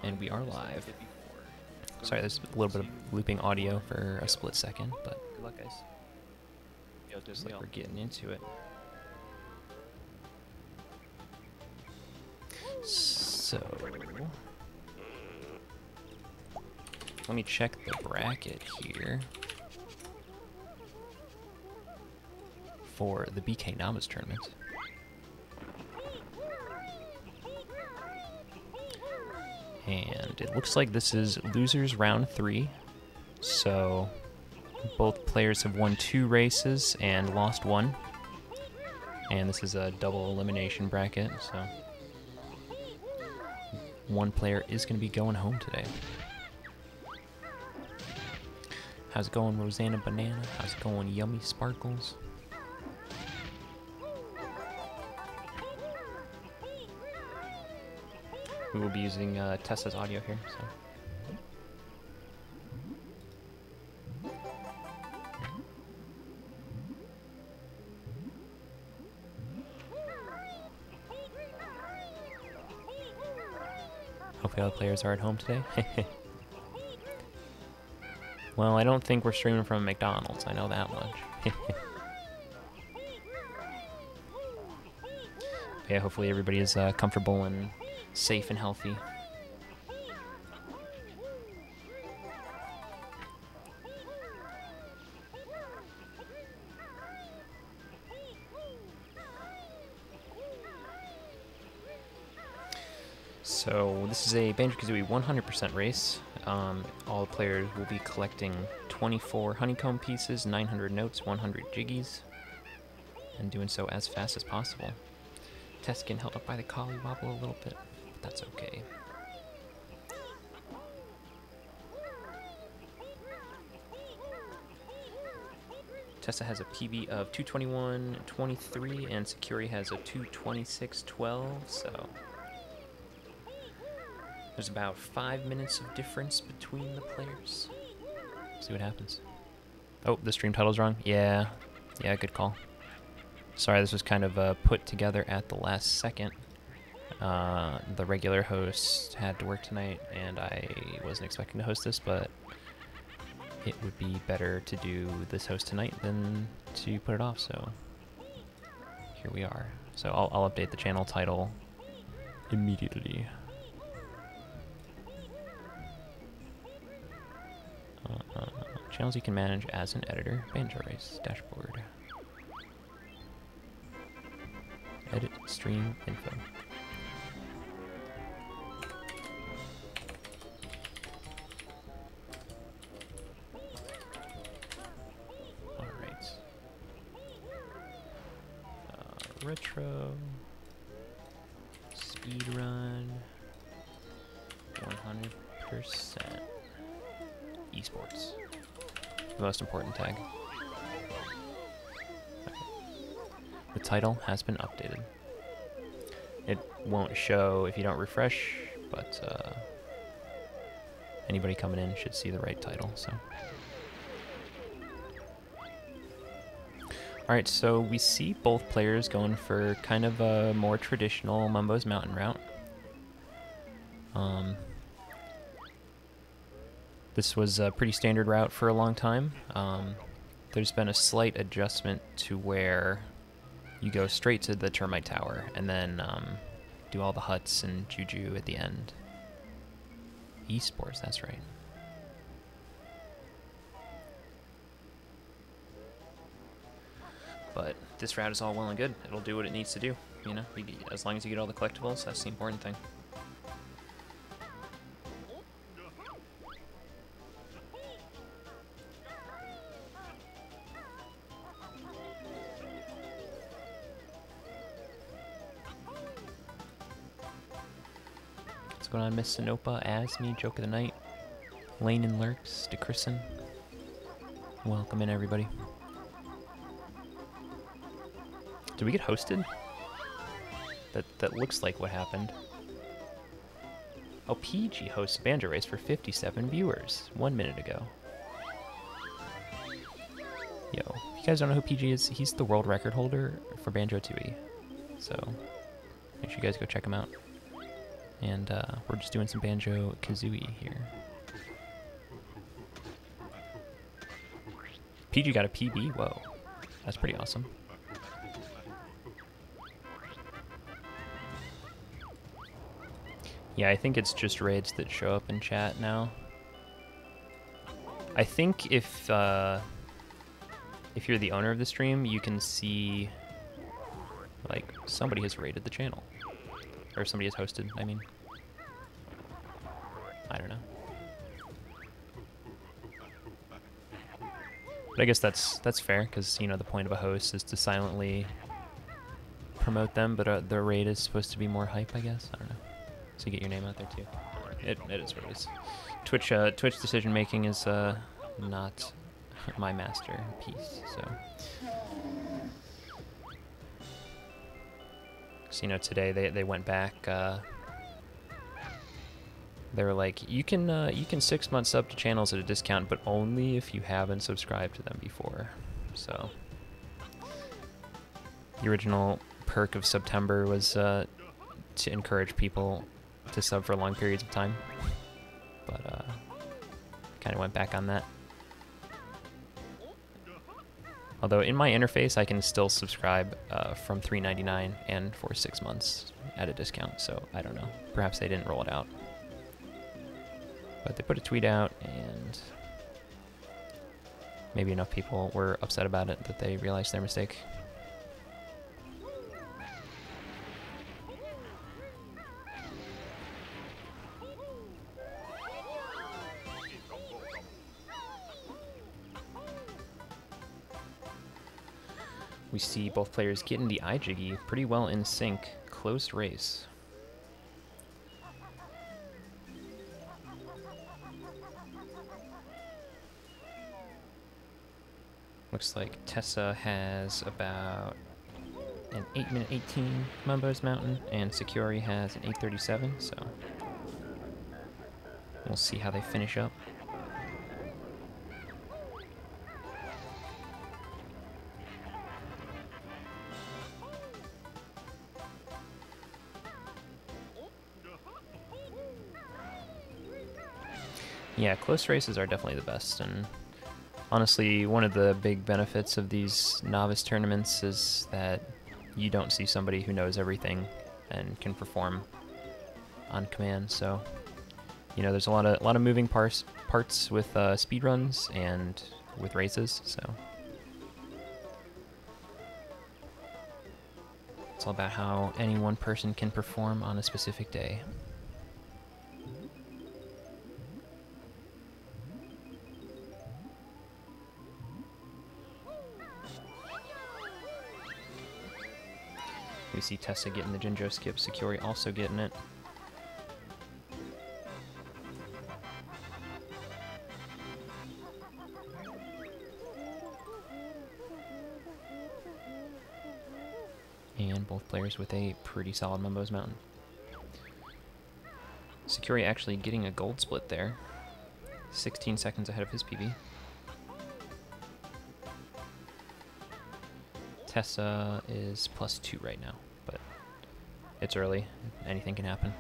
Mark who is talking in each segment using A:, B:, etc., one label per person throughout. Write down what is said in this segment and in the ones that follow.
A: And we are live. Sorry, there's a little bit of looping audio for a split second, but
B: Good luck, guys.
A: just like we're getting into it. So, let me check the bracket here for the BK Novice tournament. And it looks like this is losers round 3. So both players have won 2 races and lost 1. And this is a double elimination bracket, so one player is going to be going home today. How's it going, Rosanna Banana? How's it going, Yummy Sparkles? We will be using Tessa's audio here, so. Hopefully all the players are at home today. Well, I don't think we're streaming from McDonald's, I know that much. Yeah, hopefully everybody is comfortable and safe and healthy. So this is a Banjo-Kazooie 100% race. All the players will be collecting 24 honeycomb pieces, 900 notes, 100 jiggies, and doing so as fast as possible. Tess getting held up by the collie wobble a little bit, but that's okay. Tessa has a PB of 221.23, and Sakyori has a 226.12, so there's about 5 minutes of difference between the players. See what happens. Oh, the stream title's wrong? Yeah, good call. Sorry, this was kind of put together at the last second. The regular host had to work tonight, and I wasn't expecting to host this, but it would be better to do this host tonight than to put it off, so here we are. So I'll update the channel title immediately. Channels you can manage as an editor. Banjo Race dashboard. Edit stream info. Alright. Retro. Speedrun. 100%. Esports. The most important tag. The title has been updated. It won't show if you don't refresh, but anybody coming in should see the right title, so. Alright, so we see both players going for kind of a more traditional Mumbo's Mountain route. This was a pretty standard route for a long time. There's been a slight adjustment to where you go straight to the termite tower and then do all the huts and juju at the end. Esports, that's right. But this route is all well and good. It'll do what it needs to do, you know? As long as you get all the collectibles, that's the important thing. What's going on, Miss Sinopa, Asmi, Joke of the Night, Lane and Lurks, DeChristen. Welcome in, everybody. Did we get hosted? That looks like what happened. Oh, PG hosts Banjo Race for 57 viewers 1 minute ago. Yo, if you guys don't know who PG is, he's the world record holder for Banjo-Tooie. So, make sure you guys go check him out. And we're just doing some Banjo-Kazooie here. PG got a PB? Whoa. That's pretty awesome. Yeah, I think it's just raids that show up in chat now. I think if you're the owner of the stream, you can see, like, somebody has raided the channel. Or somebody has hosted, I mean. I don't know. But I guess that's fair, because, you know, the point of a host is to silently promote them, but the raid is supposed to be more hype, I guess. I don't know. So you get your name out there, too. It is what it is. Twitch decision-making is not my masterpiece, so... So, you know, today they went back, they were like, you can 6 months sub to channels at a discount, but only if you haven't subscribed to them before. So the original perk of September was to encourage people to sub for long periods of time, but kind of went back on that. Although in my interface, I can still subscribe from $3.99 and for 6 months at a discount, so I don't know. Perhaps they didn't roll it out. But they put a tweet out, and maybe enough people were upset about it that they realized their mistake. We see both players getting the iJiggy pretty well in sync. Close race. Looks like Tessa has about an 8-minute 18 Mumbo's Mountain, and Sakyori has an 8:37, so we'll see how they finish up. Yeah, close races are definitely the best, and honestly, one of the big benefits of these novice tournaments is that you don't see somebody who knows everything and can perform on command. So, you know, there's a lot of moving parts with speedruns and with races. So it's all about how any one person can perform on a specific day. We see Tessa getting the Jinjo skip, Sakyori also getting it. And both players with a pretty solid Mumbo's Mountain. Sakyori actually getting a gold split there. 16 seconds ahead of his PB. Tessa is +2 right now, but it's early. Anything can happen.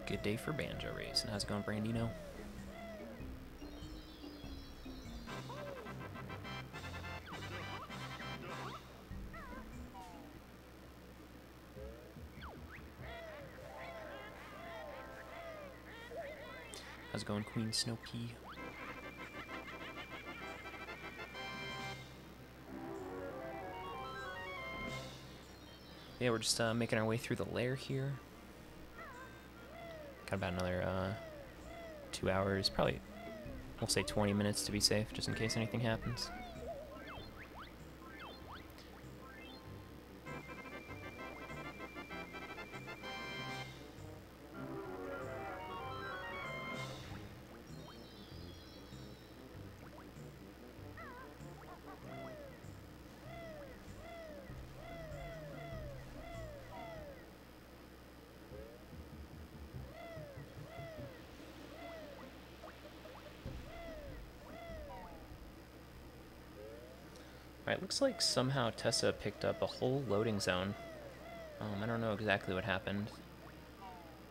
A: Good day for Banjo race. And how's it going, Brandino? How's it going, Queen Snow Pea? Yeah, we're just making our way through the lair here. Got about another 2 hours, probably, we'll say 20 minutes to be safe, just in case anything happens. Alright, looks like somehow Tessa picked up a whole loading zone. I don't know exactly what happened.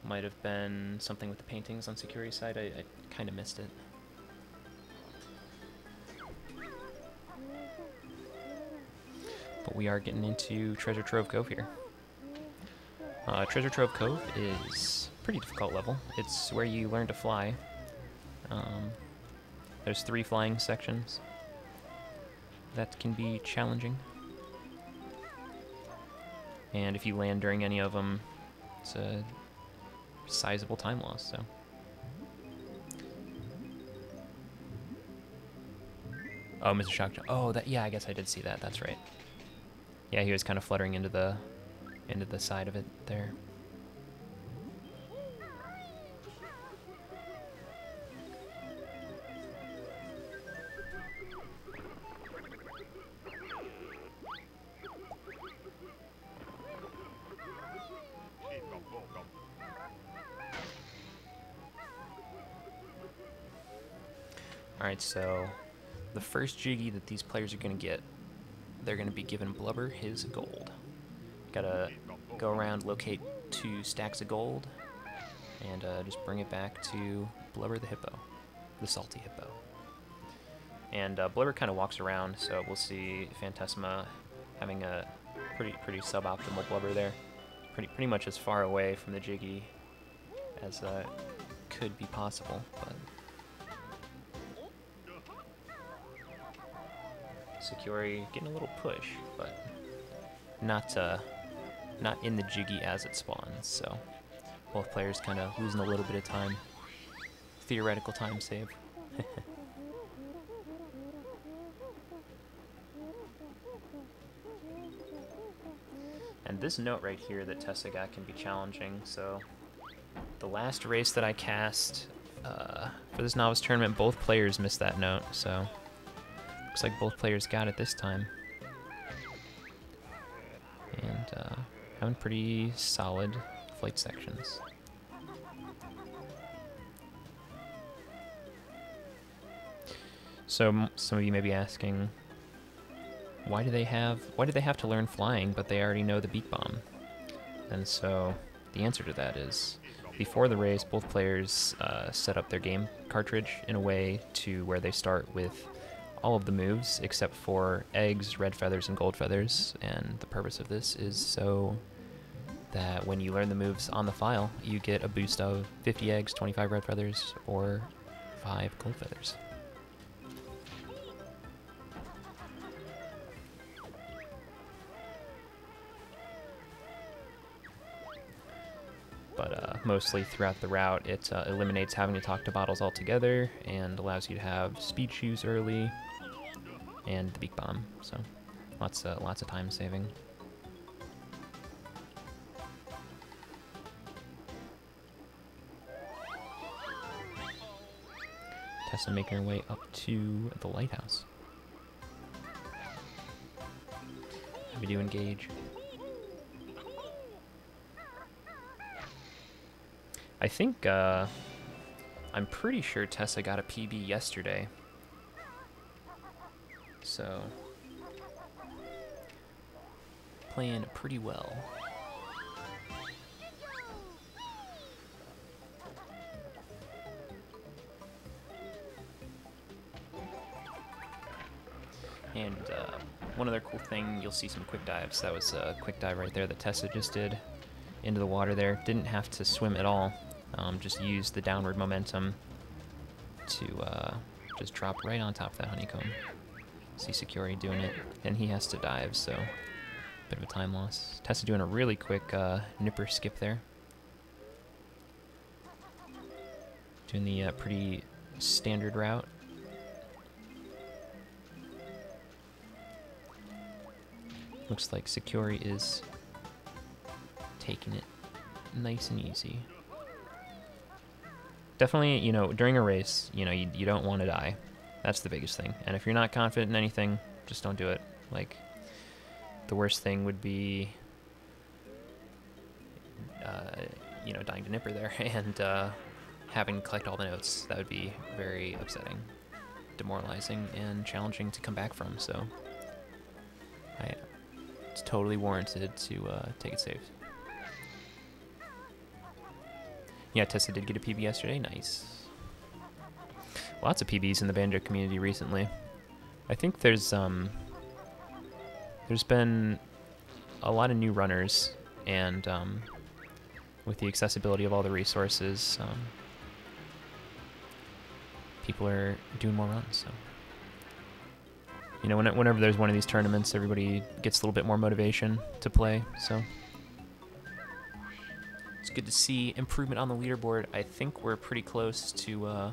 A: Might have been something with the paintings on Sakyori's side. I kind of missed it. But we are getting into Treasure Trove Cove here. Treasure Trove Cove is a pretty difficult level. It's where you learn to fly. There's 3 flying sections. That can be challenging. And if you land during any of them, it's a sizable time loss, so. Oh, Mr. Shock. Oh, yeah, I guess I did see that. That's right. Yeah, he was kind of fluttering into the side of it there. Alright, so the first Jiggy that these players are going to get, they're going to be given Blubber his gold. Gotta go around, locate 2 stacks of gold, and just bring it back to Blubber the hippo, the salty hippo. And Blubber kind of walks around, so we'll see Phantessma having a pretty suboptimal Blubber there. Pretty much as far away from the Jiggy as could be possible, but Sakyori getting a little push, but not in the Jiggy as it spawns, so both players kind of losing a little bit of time. Theoretical time save. And this note right here that Tessa got can be challenging, so the last race that I cast for this novice tournament, both players missed that note, so looks like both players got it this time. And having pretty solid flight sections. So some of you may be asking, why do they have to learn flying, but they already know the beak bomb? And so the answer to that is, before the race, both players set up their game cartridge in a way to where they start with all of the moves except for eggs, red feathers, and gold feathers. And the purpose of this is so that when you learn the moves on the file, you get a boost of 50 eggs, 25 red feathers, or 5 gold feathers. But mostly throughout the route, it eliminates having to talk to bottles altogether and allows you to have speed shoes early and the beak bomb. So lots of time saving. Tessa making her way up to the lighthouse. We do engage. I think, I'm pretty sure Tessa got a PB yesterday. So, playing pretty well. And one other cool thing, you'll see some quick dives. That was a quick dive right there that Tessa just did into the water there. Didn't have to swim at all. Just use the downward momentum to just drop right on top of that honeycomb. See Sakyori doing it, and he has to dive, so bit of a time loss. Tessa doing a really quick nipper skip there. Doing the pretty standard route. Looks like Sakyori is taking it nice and easy. Definitely, you know, during a race, you know, you don't want to die. That's the biggest thing. And if you're not confident in anything, just don't do it. Like, the worst thing would be, you know, dying to nipper there and having to collect all the notes. That would be very upsetting, demoralizing, and challenging to come back from. So It's totally warranted to take it safe. Yeah, Tessa did get a PB yesterday. Nice. Lots of PBs in the banjo community recently. I think there's been a lot of new runners, and with the accessibility of all the resources, people are doing more runs. So, you know, whenever there's one of these tournaments, everybody gets a little bit more motivation to play. So it's good to see improvement on the leaderboard. I think we're pretty close to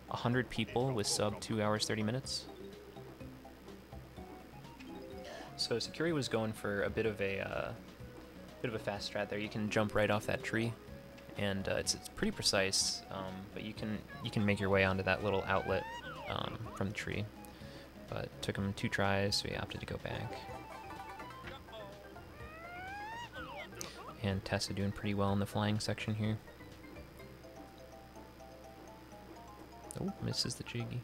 A: 100 people with sub 2 hours 30 minutes. So Sakyori was going for a bit of a fast strat there. You can jump right off that tree, and it's pretty precise. But you can make your way onto that little outlet from the tree. But it took him 2 tries, so he opted to go back. And Tessa doing pretty well in the flying section here. Oh, misses the jiggy.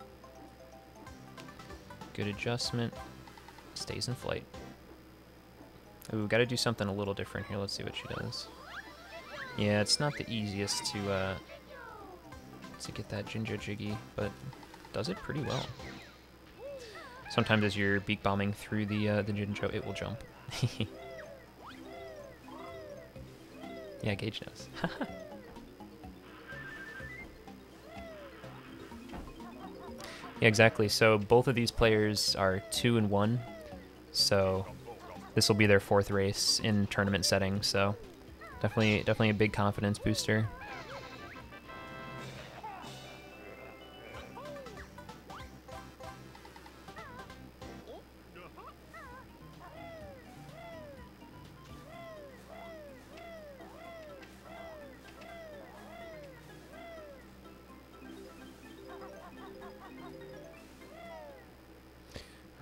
A: Good adjustment. Stays in flight. Ooh, gotta do something a little different here. Let's see what she does. Yeah, it's not the easiest to get that Jinjo jiggy, but does it pretty well. Sometimes as you're beak bombing through the Jinjo, it will jump. Yeah, Gage knows. Yeah, exactly. So both of these players are 2 and 1. So this will be their 4th race in tournament setting. So definitely a big confidence booster.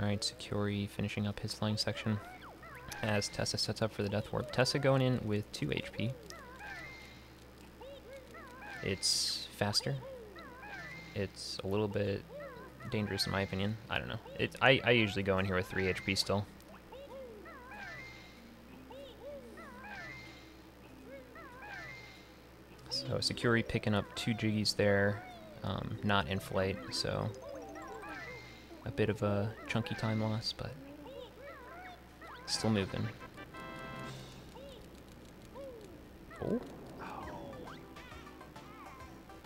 A: Alright, Sakyori finishing up his flying section as Tessa sets up for the Death Warp. Tessa going in with 2 HP. It's faster. It's a little bit dangerous in my opinion. I don't know. I usually go in here with 3 HP still. So Sakyori picking up 2 jiggies there, not in flight, so a bit of a chunky time loss, but still moving. Oh.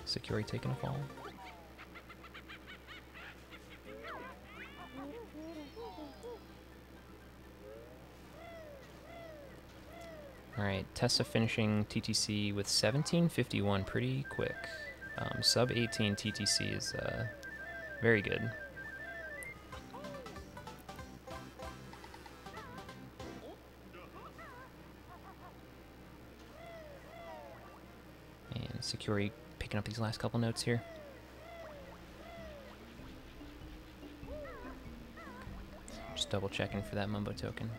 A: Sakyori taking a fall. Alright, Tessa finishing TTC with 17:51, pretty quick. Sub 18 TTC is very good. And Sakyori picking up these last couple notes here. Just double checking for that Mumbo token.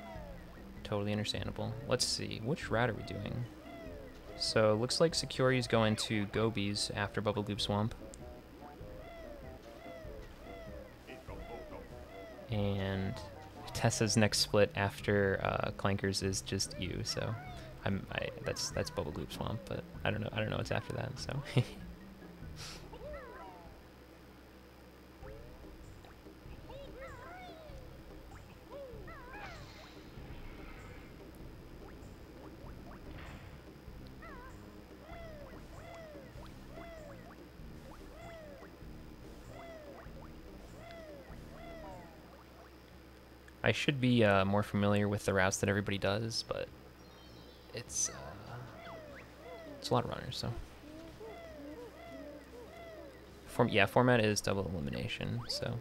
A: Totally understandable. Let's see, which route are we doing? So looks like Sakyori's going to Gobies after Bubble Goop Swamp. And Tessa's next split after Clankers is just you, so that's Bubble Goop Swamp, but I don't know what's after that, so I should be more familiar with the routes that everybody does, but it's a lot of runners, so. Format is double elimination, so.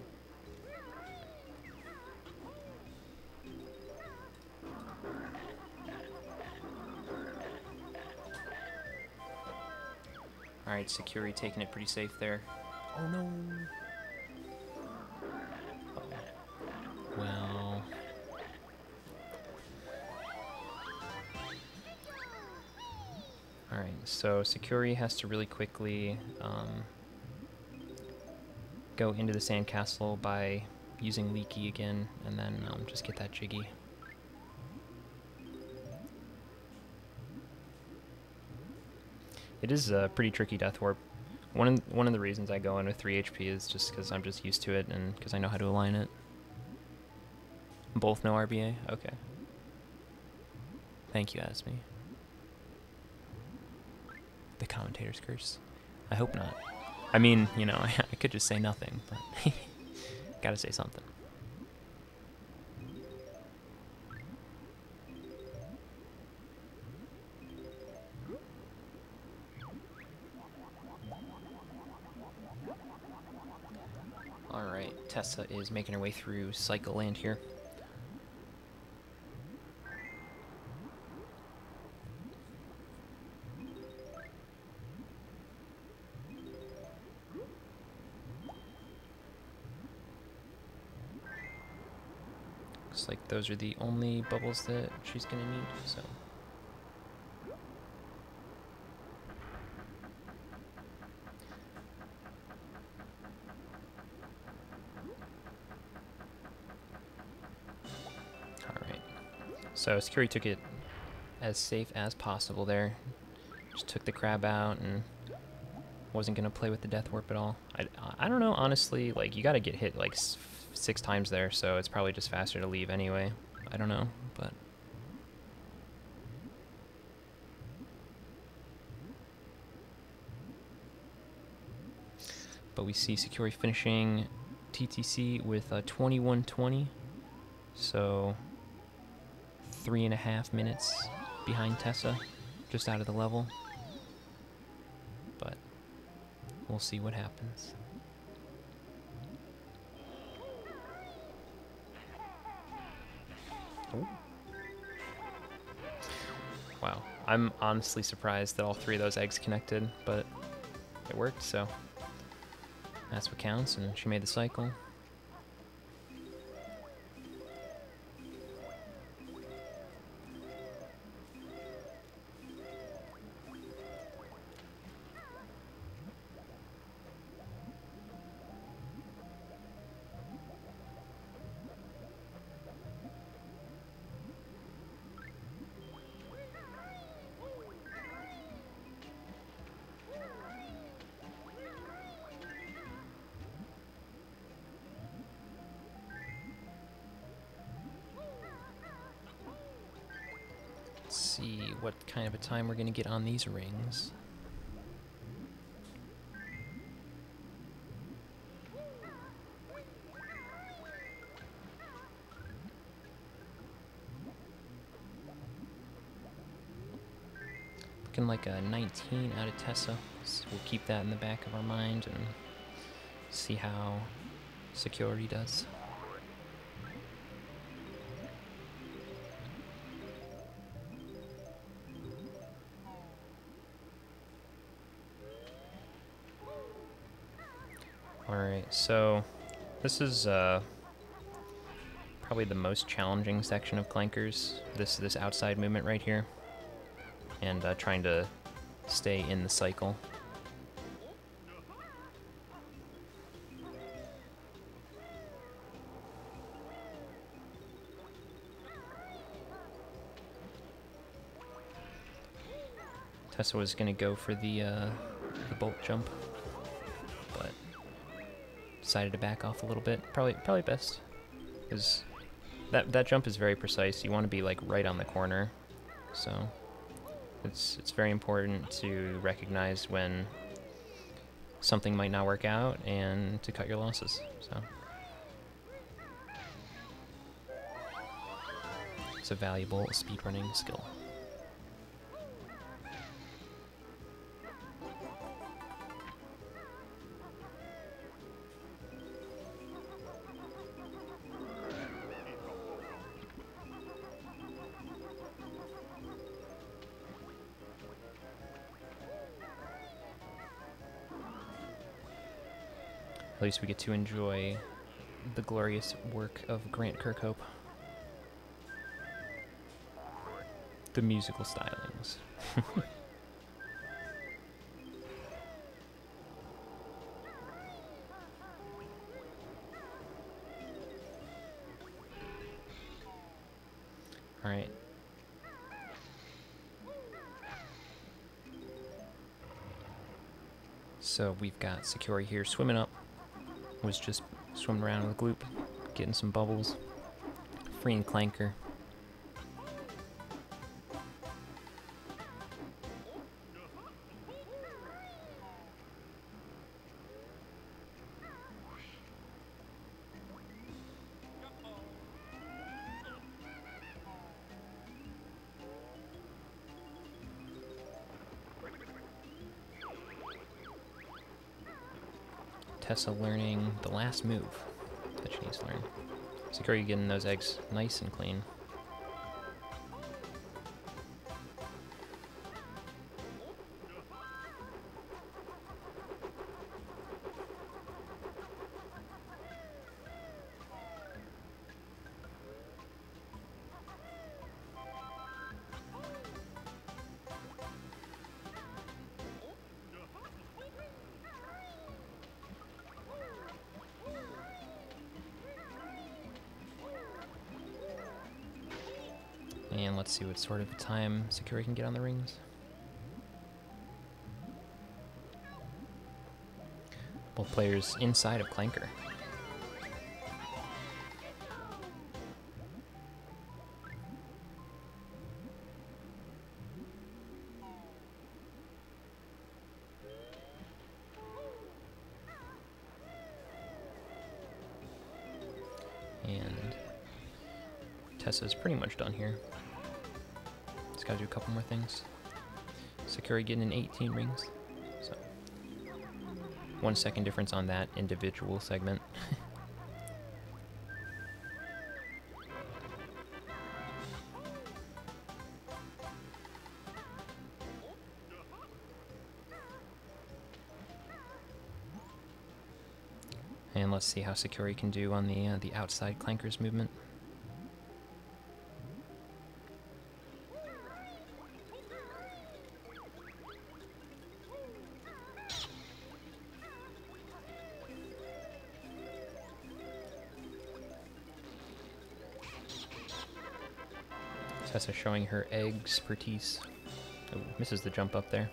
A: Alright, Sakyori taking it pretty safe there. Oh no! Well. Alright, so Sakyori has to really quickly go into the sandcastle by using Leaky again, and then just get that Jiggy. It is a pretty tricky Death Warp. One of the reasons I go in with 3 HP is just because I'm just used to it and because I know how to align it. Both no RBA? Okay. Thank you, Asmi. The commentator's curse. I hope not. I mean, you know, I could just say nothing, but gotta say something. Alright, Tessa is making her way through Cycle Land here. Looks like those are the only bubbles that she's gonna need, so. Alright. So Sakyori took it as safe as possible there. Just took the crab out and wasn't gonna play with the Death Warp at all. I don't know, honestly, like, you gotta get hit like 6 times there, so it's probably just faster to leave anyway. I don't know, but... But we see Sakyori finishing TTC with a 21:20, so 3.5 minutes behind Tessa, just out of the level. But we'll see what happens. Ooh. Wow, I'm honestly surprised that all 3 of those eggs connected, but it worked, so that's what counts, and she made the cycle. See what kind of a time we're gonna get on these rings. Looking like a 19 out of Tessa, so we'll keep that in the back of our mind and see how Sakyori does. Alright, so this is probably the most challenging section of Clankers, this outside movement right here, and trying to stay in the cycle. Tessa was going to go for the bolt jump, but decided to back off a little bit. Probably best, because that jump is very precise. You want to be like right on the corner, so it's very important to recognize when something might not work out and to cut your losses. So it's a valuable speedrunning skill. At least we get to enjoy the glorious work of Grant Kirkhope. The musical stylings. Alright. So we've got Sakyori here swimming up. Was just swimming around with Gloop, getting some bubbles. Freeing Clanker. Tessa learning the last move that she needs to learn. Sakyori getting those eggs nice and clean. And let's see what sort of time Sakyori can get on the rings. Both players inside of Clanker. And Tessa's pretty much done here. Just gotta do a couple more things. Sakyori getting in 18 rings. So 1 second difference on that individual segment. And let's see how Sakyori can do on the outside Clanker's movement. Tessa showing her expertise. Oh, misses the jump up there.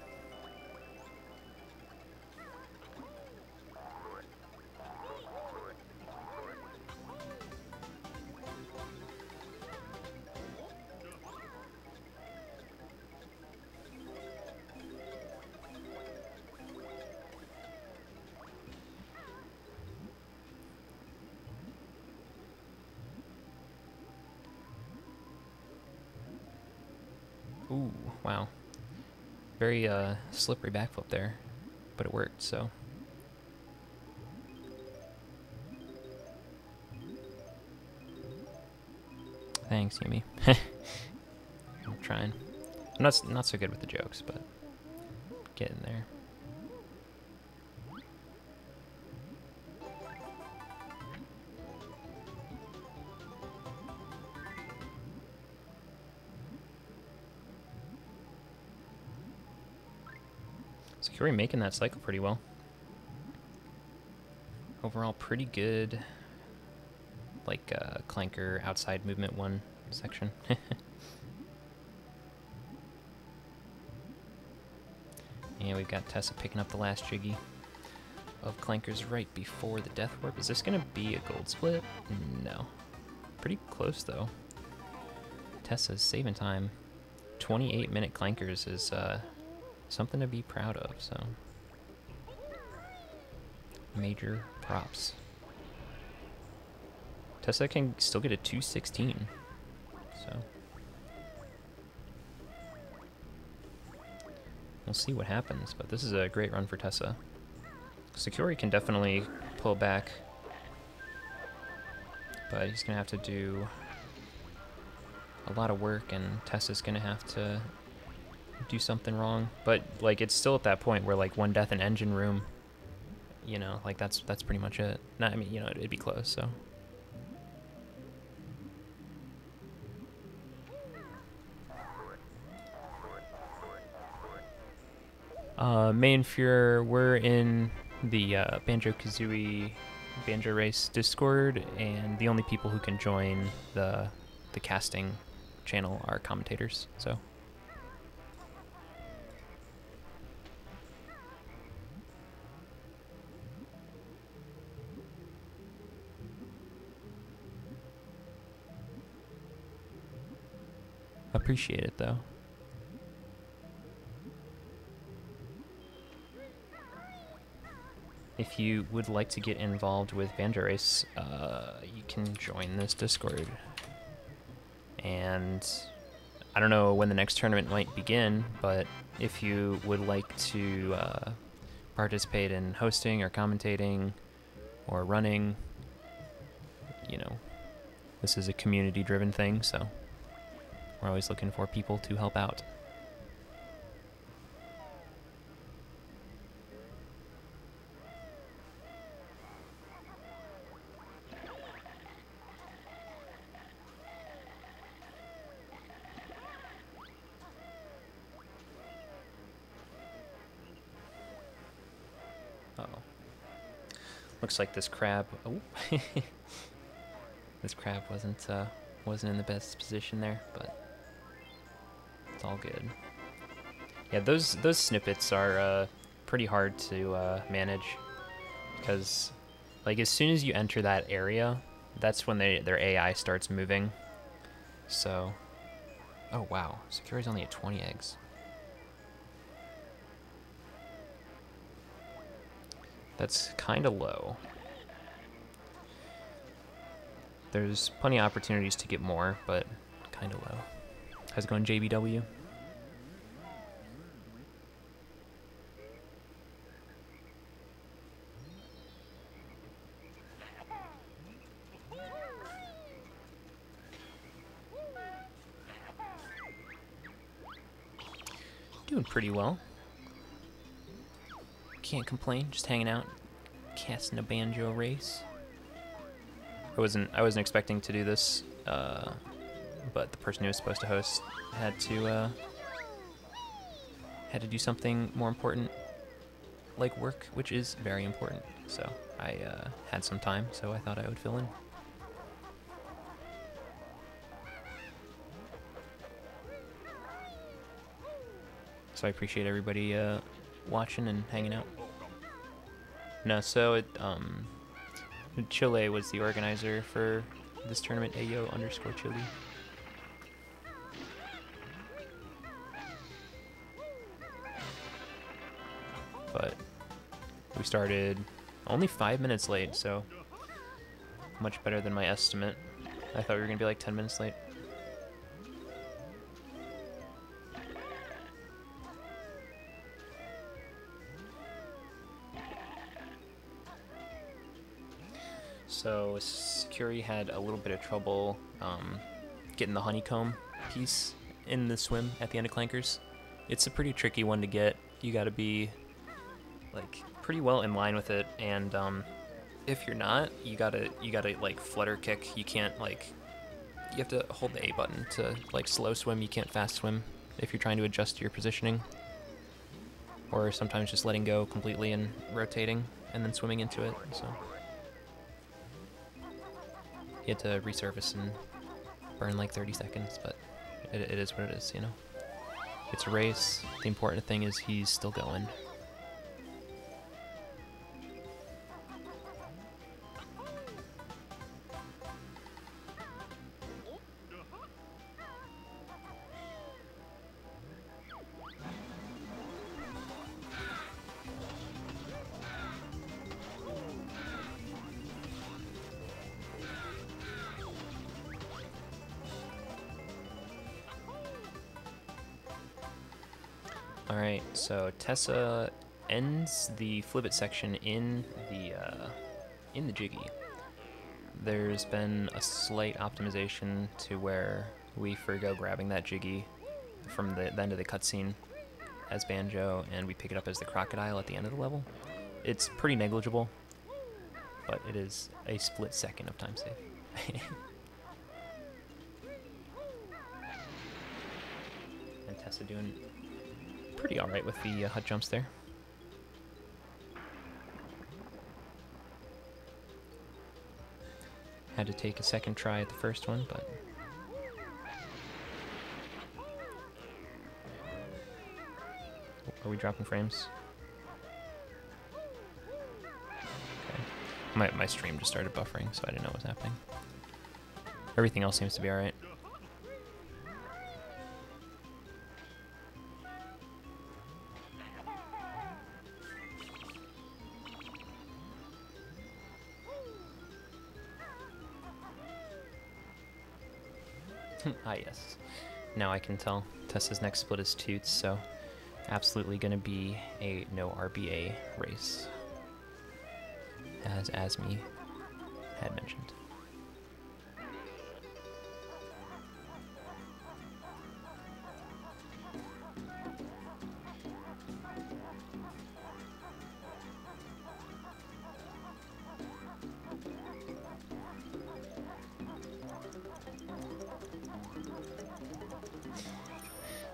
A: Ooh, wow. Very slippery backflip there, but it worked, so. Thanks, Yumi. I'm trying. I'm not so good with the jokes, but getting there. Sakyori making that cycle pretty well. Overall, pretty good, like, Clanker outside movement 1 section. And we've got Tessa picking up the last Jiggy of Clankers right before the Death Warp. Is this going to be a gold split? No. Pretty close, though. Tessa's saving time. 28-minute Clankers is something to be proud of, so. Major props. Tessa can still get a 216, so. We'll see what happens, but this is a great run for Tessa. Sakyori can definitely pull back, but he's going to have to do a lot of work, and Tessa's going to have to do something wrong. But, like, it's still at that point where, like, 1 death in engine room, you know, like, that's pretty much it. Not, I mean, you know, it'd be close, so. Main Fuhrer, we're in the Banjo-Kazooie Banjo Race Discord, and the only people who can join the casting channel are commentators, so. Appreciate it, though. If you would like to get involved with Banjo Race, you can join this Discord. And I don't know when the next tournament might begin, but if you would like to participate in hosting or commentating or running, you know, this is a community-driven thing, so we're always looking for people to help out. Uh-oh. Looks like this crab. Oh, this crab wasn't in the best position there, but it's all good. Yeah, those snippets are pretty hard to manage because, like, as soon as you enter that area, that's when their AI starts moving. So, oh wow, Sakyori's only at 20 eggs. That's kind of low. There's plenty of opportunities to get more, but kind of low. How's it going, JBW? Doing pretty well. Can't complain, just hanging out, casting a banjo race. I wasn't expecting to do this, but the person who was supposed to host had to do something more important, like work, which is very important. So I had some time, so I thought I would fill in. So I appreciate everybody watching and hanging out. No, so Chile was the organizer for this tournament, Ayo_Chile. But we started only 5 minutes late, so much better than my estimate. I thought we were gonna be like 10 minutes late. So Sakyori had a little bit of trouble getting the honeycomb piece in the swim at the end of Clankers. It's a pretty tricky one to get. You gotta be like pretty well in line with it, and if you're not, you gotta like flutter kick. You can't like, you have to hold the A button to like slow swim. You can't fast swim if you're trying to adjust your positioning, or sometimes just letting go completely and rotating and then swimming into it. So you had to resurface and burn like 30 seconds, but it is what it is, you know. It's a race. The important thing is he's still going. Alright, so Tessa ends the flip-it section in the jiggy. There's been a slight optimization to where we forgo grabbing that jiggy from the end of the cutscene as Banjo, and we pick it up as the crocodile at the end of the level. It's pretty negligible, but it is a split second of time save. And Tessa doing pretty alright with the hut jumps there. Had to take a second try at the first one, but Are we dropping frames? Okay. My stream just started buffering, so I didn't know what was happening. Everything else seems to be alright. Ah, yes. Now I can tell. Tessa's next split is Toots, so absolutely going to be a no RBA race, as Asmi had mentioned.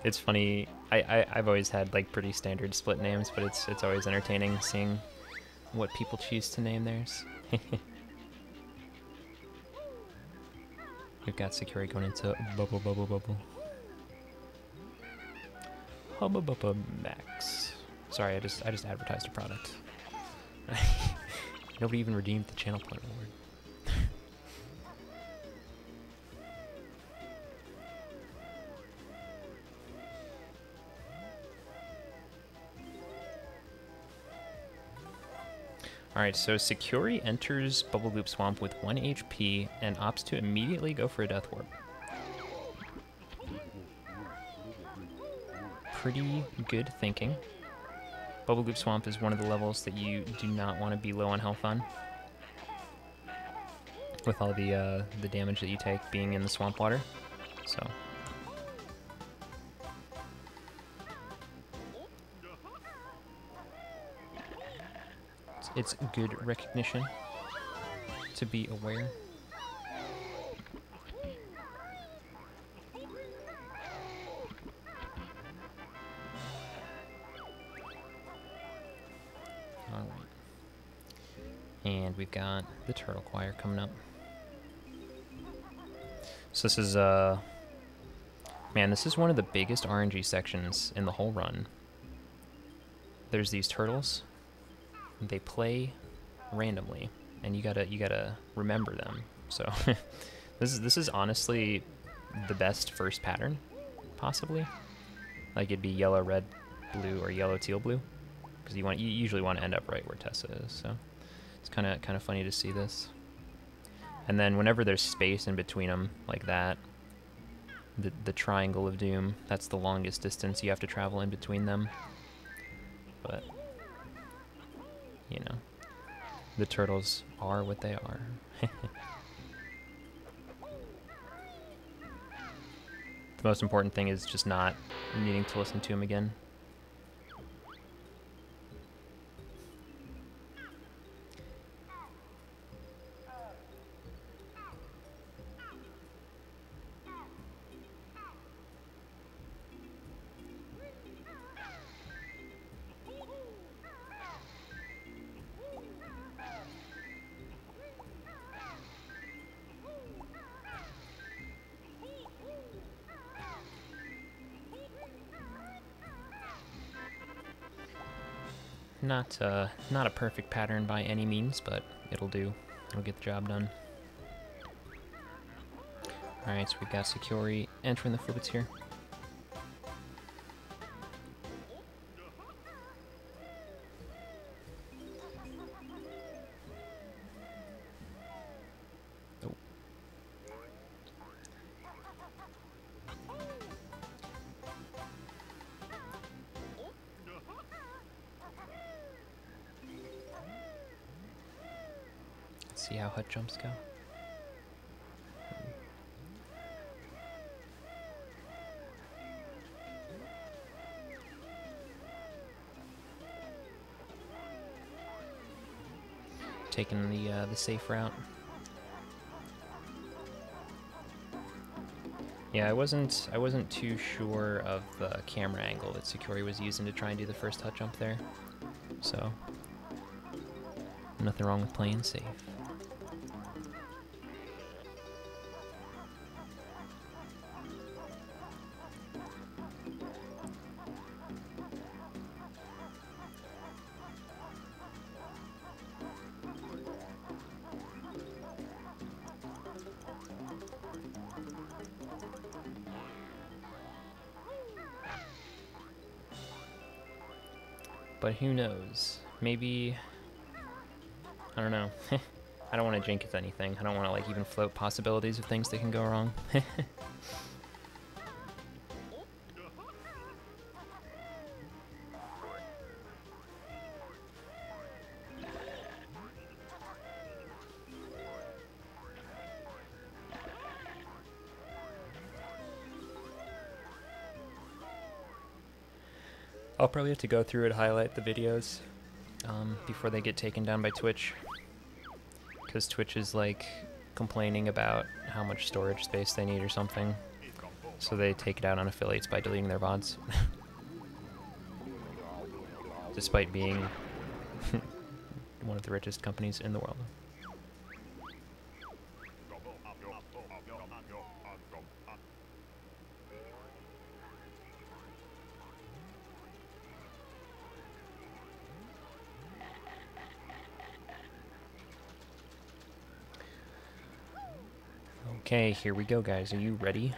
A: It's funny. I've always had like pretty standard split names, but it's always entertaining seeing what people choose to name theirs. We've got Sakyori going into Bubble Bubble Bubble. Hubba Bubba Max. Sorry, I just advertised a product. Nobody even redeemed the channel point award. Alright, so Sakyori enters Bubble Goop Swamp with 1 HP and opts to immediately go for a Death Warp. Pretty good thinking. Bubble Goop Swamp is one of the levels that you do not want to be low on health on, with all the damage that you take being in the swamp water. So it's good recognition to be aware. Alright. And we've got the Turtle Choir coming up. So this is, man, this is one of the biggest RNG sections in the whole run. There's these turtles. They play randomly, and you gotta remember them. So this is honestly the best first pattern, possibly. Like it'd be yellow, red, blue, or yellow, teal, blue, because you usually want to end up right where Tessa is. So it's kind of funny to see this. And then whenever there's space in between them, like that, the triangle of doom, that's the longest distance you have to travel in between them. But you know, the turtles are what they are. The most important thing is just not needing to listen to him again. Not a perfect pattern by any means, but it'll do. It'll get the job done. Alright, so we've got Sakyori entering the Flippets here. Oh. Let's see how hut jumps go. Taking the safe route. Yeah, I wasn't too sure of the camera angle that Sakyori was using to try and do the first hut jump there. So nothing wrong with playing safe. But who knows? Maybe... I don't know. I don't want to jinx anything. I don't want to like even float possibilities of things that can go wrong. I'll probably have to go through and highlight the videos before they get taken down by Twitch. Because Twitch is like complaining about how much storage space they need or something. So they take it out on affiliates by deleting their VODs. Despite being one of the richest companies in the world. Okay, here we go, guys. Are you ready?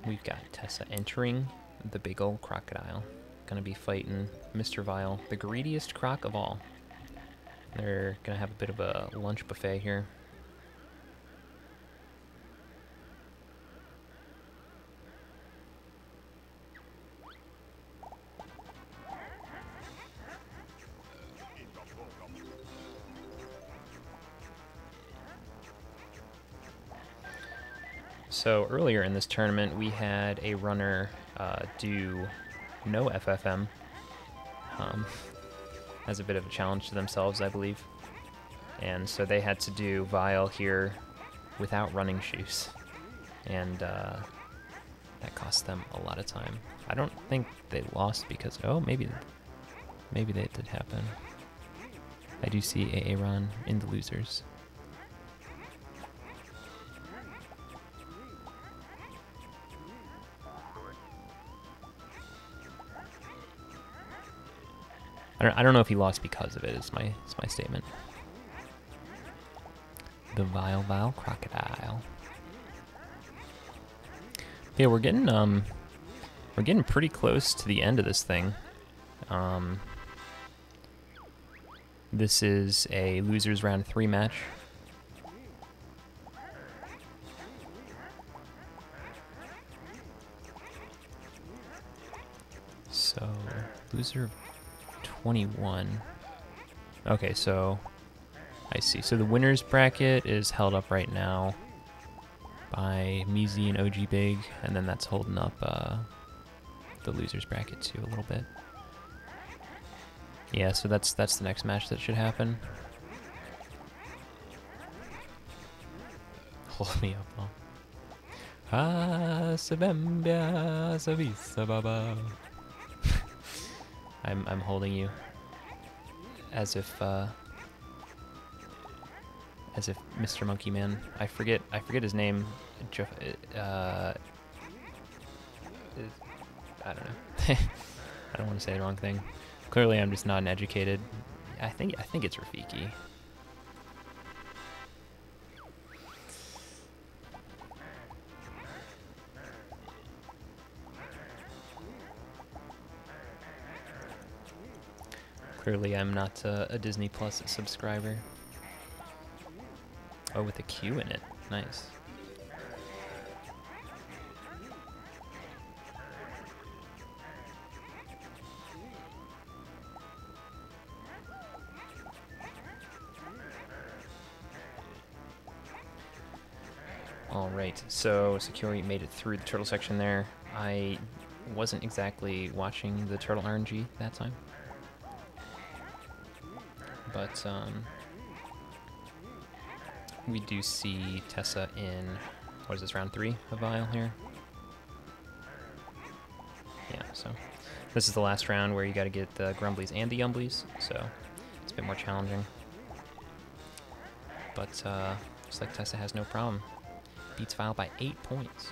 A: We've got Tessa entering the big old crocodile. Gonna be fighting Mr. Vile, the greediest croc of all. They're gonna have a bit of a lunch buffet here. So earlier in this tournament, we had a runner do no FFM as a bit of a challenge to themselves, I believe. And so they had to do Vile here without running shoes. And that cost them a lot of time. I don't think they lost because, oh, maybe that did happen. I do see Aaron in the losers. I don't know if he lost because of it. Is my statement. The vile crocodile. Yeah, we're getting pretty close to the end of this thing. This is a losers round 3 match. So loser 21. Okay, so I see. So the winner's bracket is held up right now by Meezy and OG Big, and then that's holding up the loser's bracket too a little bit. Yeah, so that's the next match that should happen. Hold me up, huh? I'm holding you as if Mr. Monkey Man. I forget his name. I don't know. I don't want to say the wrong thing. Clearly, I'm just not an educated. I think it's Rafiki. Clearly, I'm not a Disney Plus subscriber. Oh, with a Q in it. Nice. Alright, so Sakyori made it through the turtle section there. I wasn't exactly watching the turtle RNG that time. But, we do see Tessa in, what is this, round 3 of Vile here? Yeah, so this is the last round where you gotta get the Grumblies and the Yumblies, so it's a bit more challenging. But, looks like Tessa has no problem. Beats Vile by 8 points.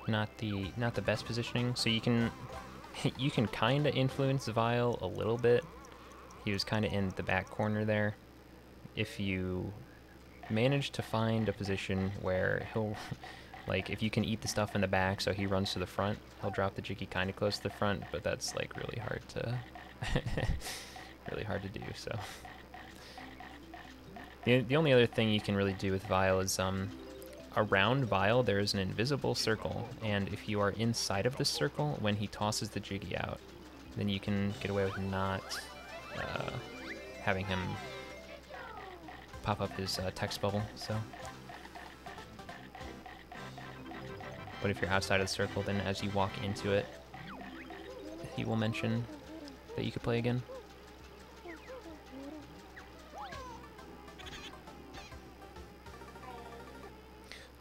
A: Not the best positioning, so you can kind of influence Vile a little bit. He was kind of in the back corner there. If you manage to find a position where he'll Like, if you can eat the stuff in the back so he runs to the front, he'll drop the Jiggy kind of close to the front, but that's, like, really hard to... really hard to do, so... The only other thing you can really do with Vile is, around Vile there is an invisible circle, and if you are inside of this circle, when he tosses the Jiggy out, then you can get away with not having him pop up his text bubble, so... But if you're outside of the circle, then as you walk into it, he will mention that you could play again.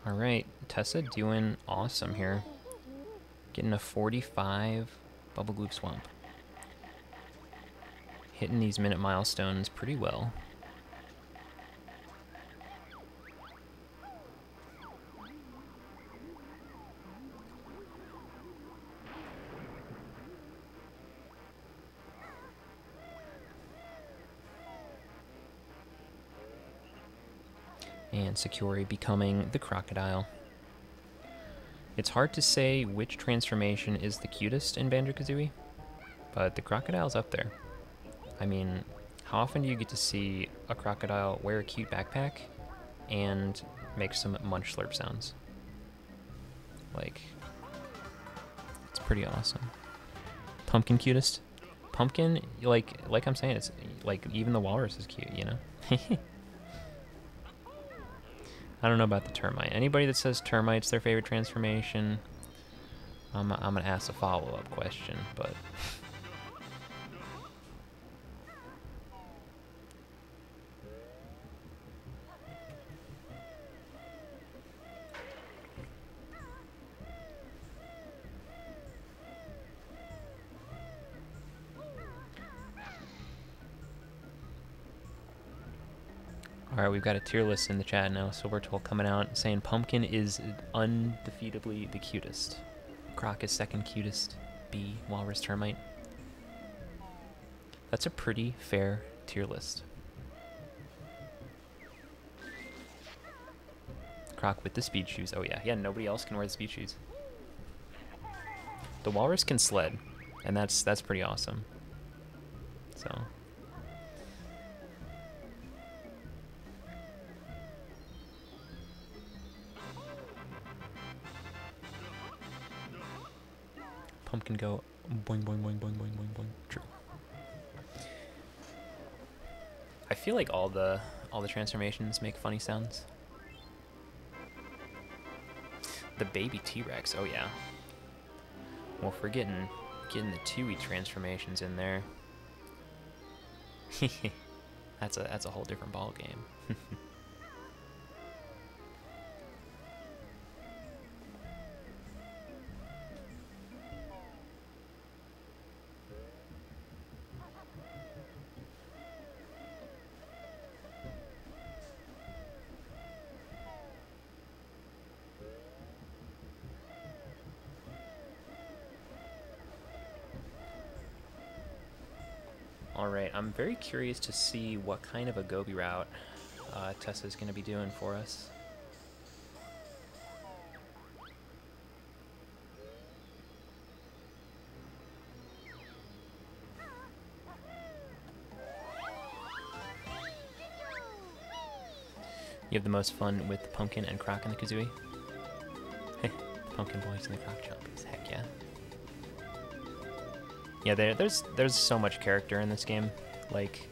A: Alright, Tessa doing awesome here. Getting a 45 Bubble Gloop Swamp. Hitting these minute milestones pretty well. And Sakyori becoming the crocodile. It's hard to say which transformation is the cutest in Banjo-Kazooie, but the crocodile's up there. I mean, how often do you get to see a crocodile wear a cute backpack and make some munch slurp sounds? Like, it's pretty awesome. Pumpkin cutest? Pumpkin, like I'm saying, it's like even the walrus is cute, you know? I don't know about the termite. Anybody that says termite's their favorite transformation, I'm gonna ask a follow-up question, but... Alright, we've got a tier list in the chat now. Silvertool coming out saying Pumpkin is undefeatably the cutest. Croc is second cutest. B, Walrus, Termite. That's a pretty fair tier list. Croc with the speed shoes. Oh yeah, nobody else can wear the speed shoes. The Walrus can sled, and that's pretty awesome. So... Pumpkin go boing boing boing boing boing boing boing. True. I feel like all the transformations make funny sounds. The baby T-Rex, oh yeah. Well, if we're getting the Tui transformations in there, that's a whole different ball game. Alright, I'm very curious to see what kind of a Gobi route Tessa's going to be doing for us. You have the most fun with Pumpkin and Croc in the Kazooie? Hey, Pumpkin Boys and the Croc Jumpies, heck yeah. Yeah, there's so much character in this game. Like,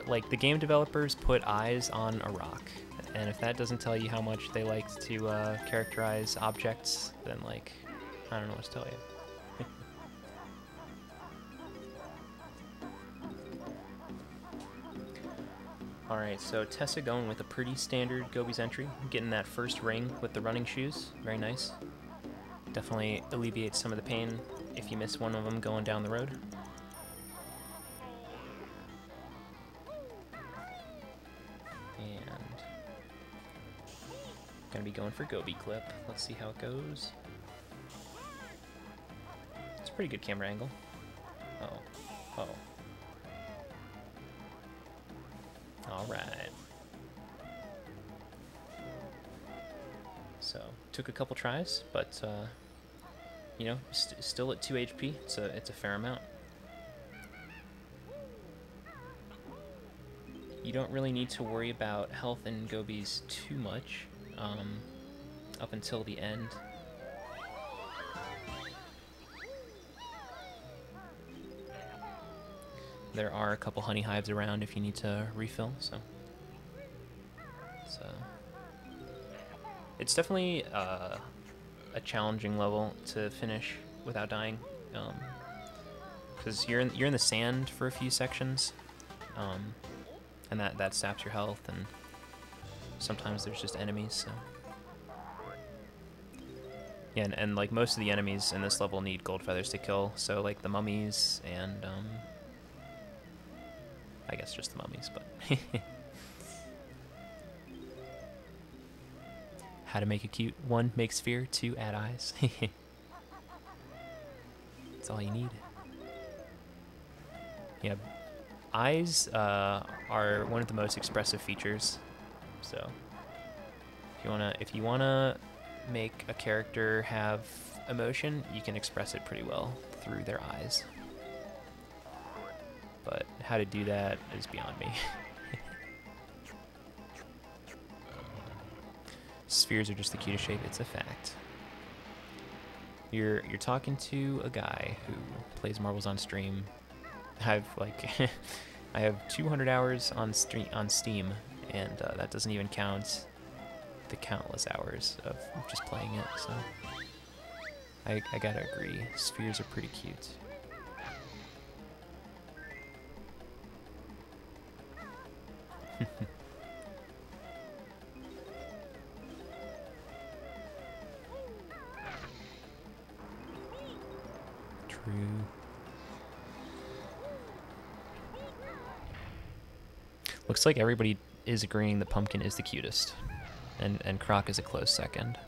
A: like the game developers put eyes on a rock, and if that doesn't tell you how much they like to characterize objects, then like, I don't know what to tell you. Alright, so Tessa going with a pretty standard Gobi's entry, getting that first ring with the running shoes, very nice. Definitely alleviates some of the pain if you miss one of them going down the road. And gonna be going for Gobi clip. Let's see how it goes. It's a pretty good camera angle. Oh. Alright. So took a couple tries, but you know, still at 2 HP. It's a fair amount. You don't really need to worry about health in Gobies too much up until the end. There are a couple honey hives around if you need to refill, so it's definitely a challenging level to finish without dying, because you're in the sand for a few sections, and that saps your health, and sometimes there's just enemies. So yeah, and like most of the enemies in this level need gold feathers to kill. So like the mummies and I guess just the mummies, but how to make a cute 1, make sphere, 2, add eyes. That's all you need. Yeah, eyes are one of the most expressive features. So if you wanna make a character have emotion, you can express it pretty well through their eyes. But how to do that is beyond me. Spheres are just the cutest shape, it's a fact. You're talking to a guy who plays marbles on stream. I've like I have 200 hours on Steam, and that doesn't even count the countless hours of just playing it. So I gotta agree, spheres are pretty cute. True. Looks like everybody is agreeing that Pumpkin is the cutest, and Croc is a close second.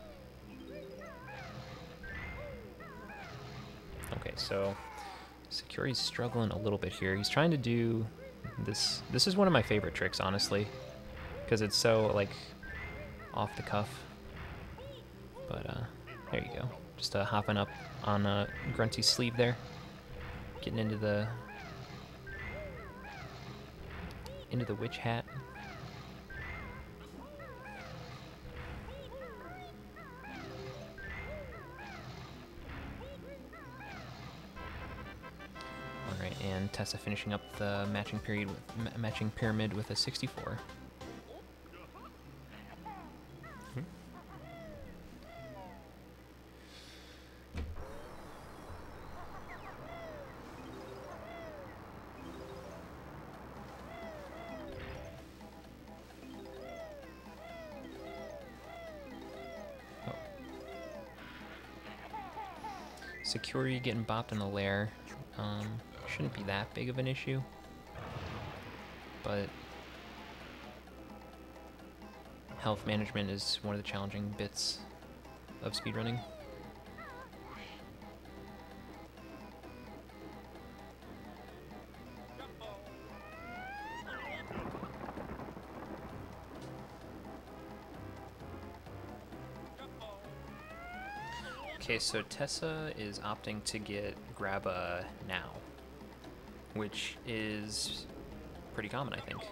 A: Okay, so Sakyori's struggling a little bit here. He's trying to do this. This is one of my favorite tricks, honestly, because it's so like off the cuff. But there you go. Just hopping up on Grunty's sleeve there, getting into the witch hat. All right, and Tessa finishing up the matching pyramid with a 64. Sakyori getting bopped in the lair shouldn't be that big of an issue, but health management is one of the challenging bits of speedrunning. Okay, so Tessa is opting to get Grabba now, which is pretty common, I think.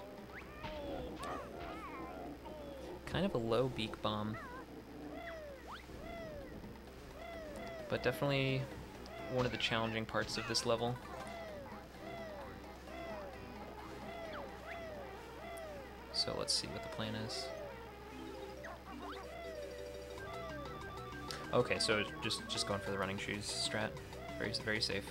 A: Kind of a low beak bomb, but definitely one of the challenging parts of this level. So let's see what the plan is. Okay, so just going for the running shoes strat. Very safe.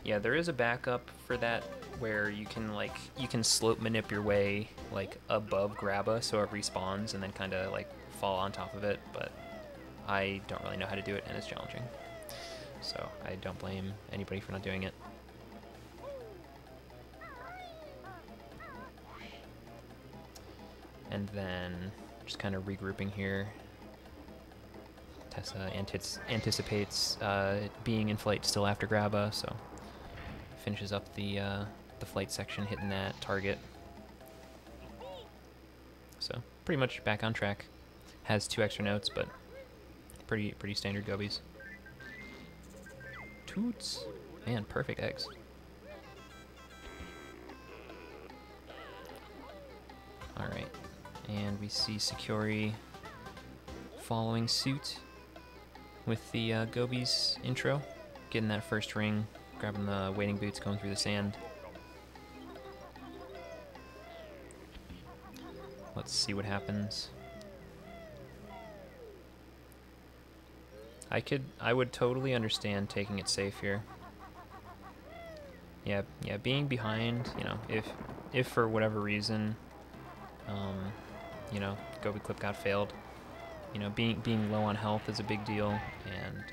A: Yeah, there is a backup for that where you can slope manip your way like above Grabba so it respawns and then kind of like fall on top of it, but I don't really know how to do it and it's challenging. So I don't blame anybody for not doing it. And then just kind of regrouping here. Tessa anticipates being in flight still after Grabba, so finishes up the flight section, hitting that target. So pretty much back on track. Has 2 extra notes, but pretty standard gobies. Toots. Man, perfect eggs. Alright. And we see Sakyori following suit with the gobies intro. Getting that first ring, grabbing the wading boots, going through the sand. Let's see what happens. I would totally understand taking it safe here. Yeah, being behind, you know, if for whatever reason, you know, gobi clip got failed, you know, being low on health is a big deal, and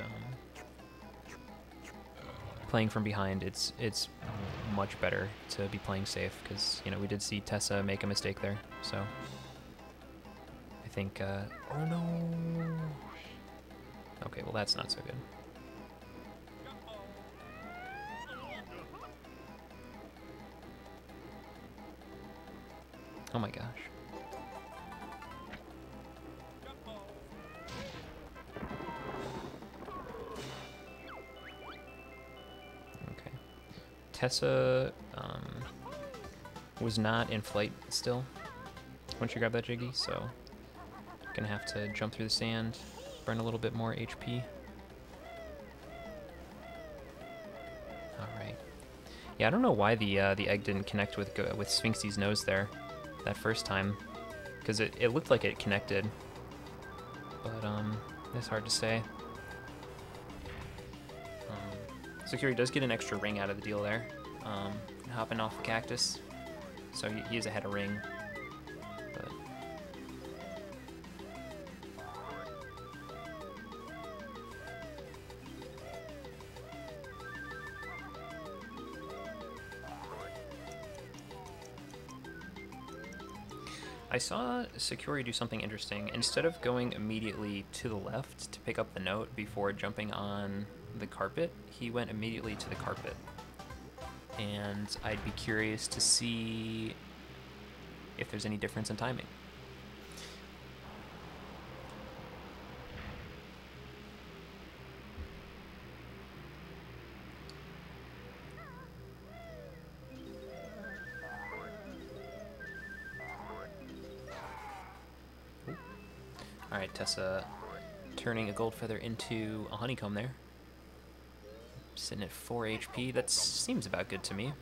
A: playing from behind, it's much better to be playing safe, because, you know, we did see Tessa make a mistake there, so I think, oh no. Okay, well that's not so good. Oh my gosh. Okay. Tessa was not in flight still when she grabbed that Jiggy, so gonna have to jump through the sand, burn a little bit more HP. Alright. Yeah, I don't know why the egg didn't connect with Sphinxy's nose there that first time, because it looked like it connected, but it's hard to say. Sakyori does get an extra ring out of the deal there, hopping off the cactus, so he is ahead of ring. But I saw Sakyori do something interesting. Instead of going immediately to the left to pick up the note before jumping on the carpet, he went immediately to the carpet. And I'd be curious to see if there's any difference in timing. Alright, Tessa turning a gold feather into a honeycomb there. Sitting at 4 HP. That seems about good to me.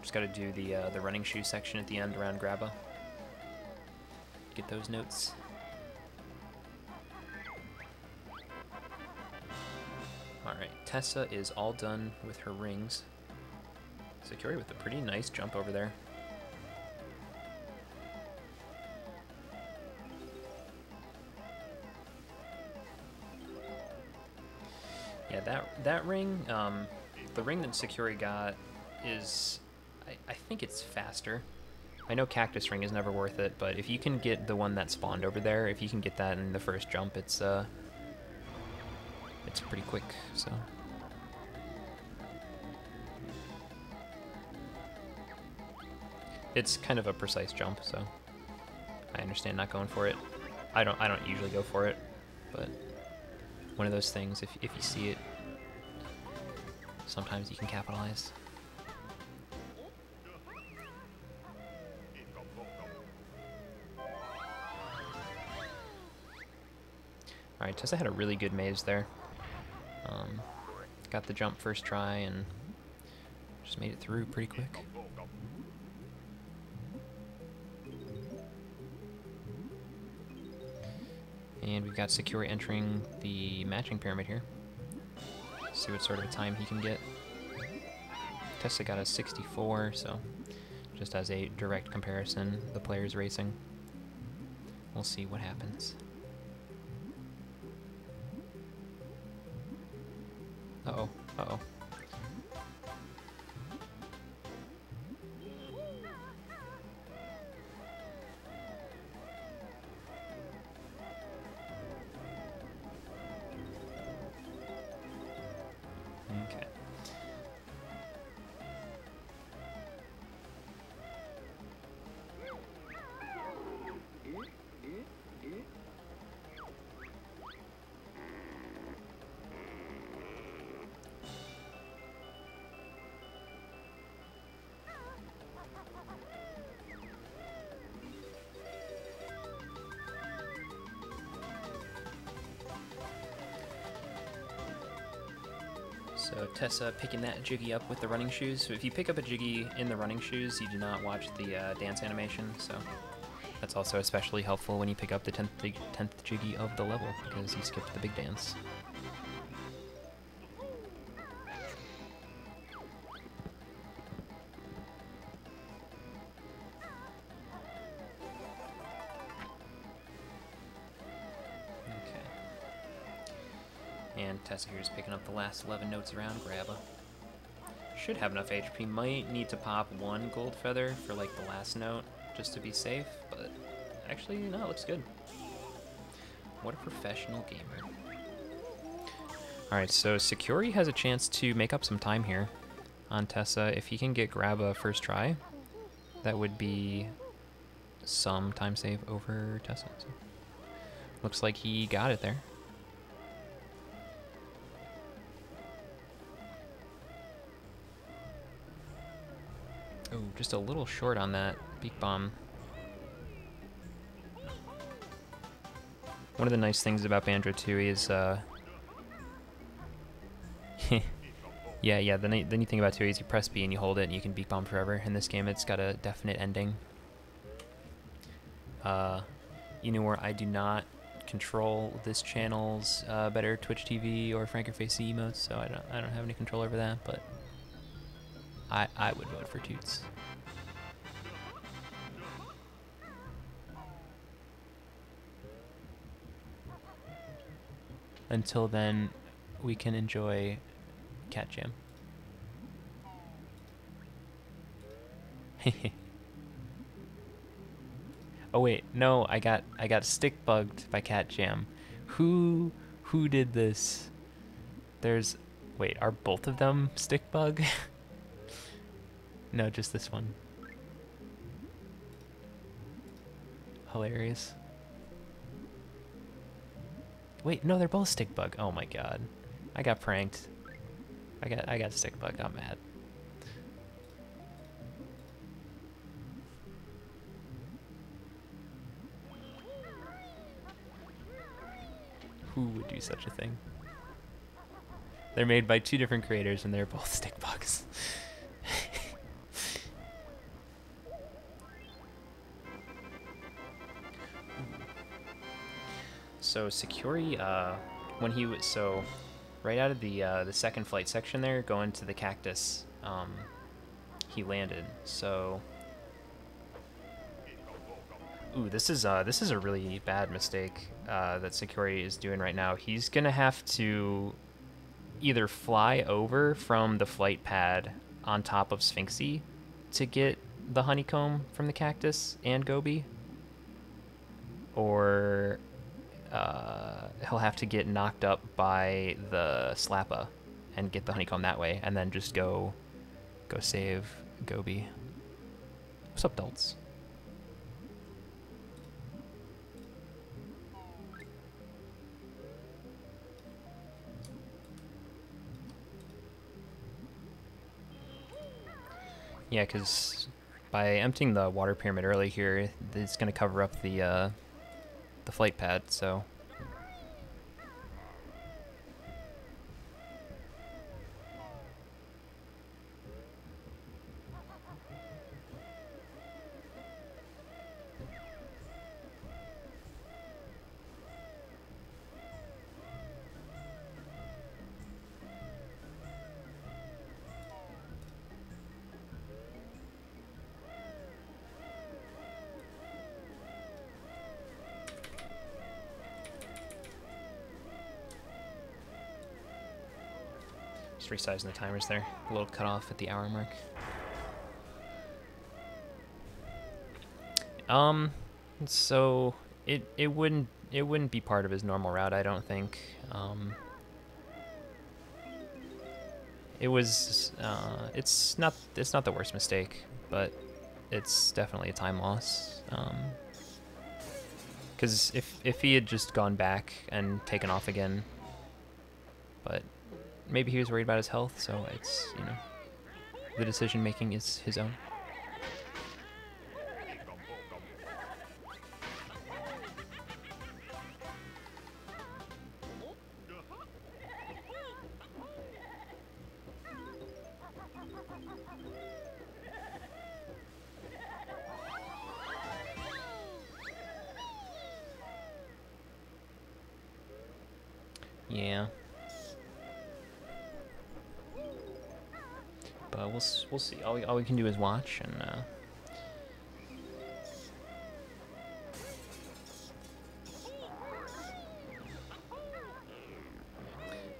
A: Just gotta do the running shoe section at the end around Grabba. Get those notes. Alright, Tessa is all done with her rings. Sakyori with a pretty nice jump over there. Yeah, that ring, the ring that Sakyori got is, I think it's faster. I know Cactus Ring is never worth it, but if you can get the one that spawned over there, if you can get that in the first jump, it's pretty quick, so. It's kind of a precise jump, so I understand not going for it. I don't usually go for it, but one of those things, if you see it, sometimes you can capitalize. Alright, Tessa had a really good maze there. Got the jump first try and just made it through pretty quick. And we've got Sakyori entering the matching pyramid here. See what sort of a time he can get. Tessa got a 64, so just as a direct comparison, the players racing. We'll see what happens. Uh-oh, uh-oh. Okay. So Tessa picking that Jiggy up with the running shoes. So if you pick up a Jiggy in the running shoes, you do not watch the dance animation. So that's also especially helpful when you pick up the 10th Jiggy of the level, because you skipped the big dance. And Tessa here is picking up the last 11 notes around Grabba. Should have enough HP. Might need to pop one gold feather for like the last note just to be safe, but actually, no, it looks good. What a professional gamer. Alright, so Sakyori has a chance to make up some time here on Tessa. If he can get Grabba first try, that would be some time save over Tessa. So looks like he got it there. Oh, just a little short on that beak bomb. One of the nice things about Banjo Tooie is, yeah, the neat thing about Tooie is you press B and you hold it and you can beak bomb forever. In this game, it's got a definite ending. Where I do not control this channel's better Twitch TV or Frankerface emotes, so I don't have any control over that, but I would vote for Toots. Until then, we can enjoy Cat Jam. Oh wait, no, I got stick bugged by Cat Jam. Who did this? Wait, are both of them stick bug? No, just this one. Hilarious. Wait, no, they're both stick bug. Oh my god. I got pranked. I got stick bugged. I'm mad. Who would do such a thing? They're made by two different creators and they're both stick bugs. So Sakyori, when he was right out of the second flight section there, going to the cactus, he landed. So, ooh, this is a really bad mistake that Sakyori is doing right now. He's gonna have to either fly over from the flight pad on top of Sphinxy to get the honeycomb from the cactus and Gobi, or he'll have to get knocked up by the Slappa and get the honeycomb that way, and then just go save Gobi. What's up, Dults? Yeah, because by emptying the water pyramid early here, it's going to cover up the flight pad, so... Just resizing the timers there. A little cut off at the hour mark. So it wouldn't be part of his normal route, I don't think. It was it's not the worst mistake, but it's definitely a time loss. Because if he had just gone back and taken off again, but maybe he was worried about his health, so it's, you know, the decision making is his own. Yeah. But we'll see. All we can do is watch and.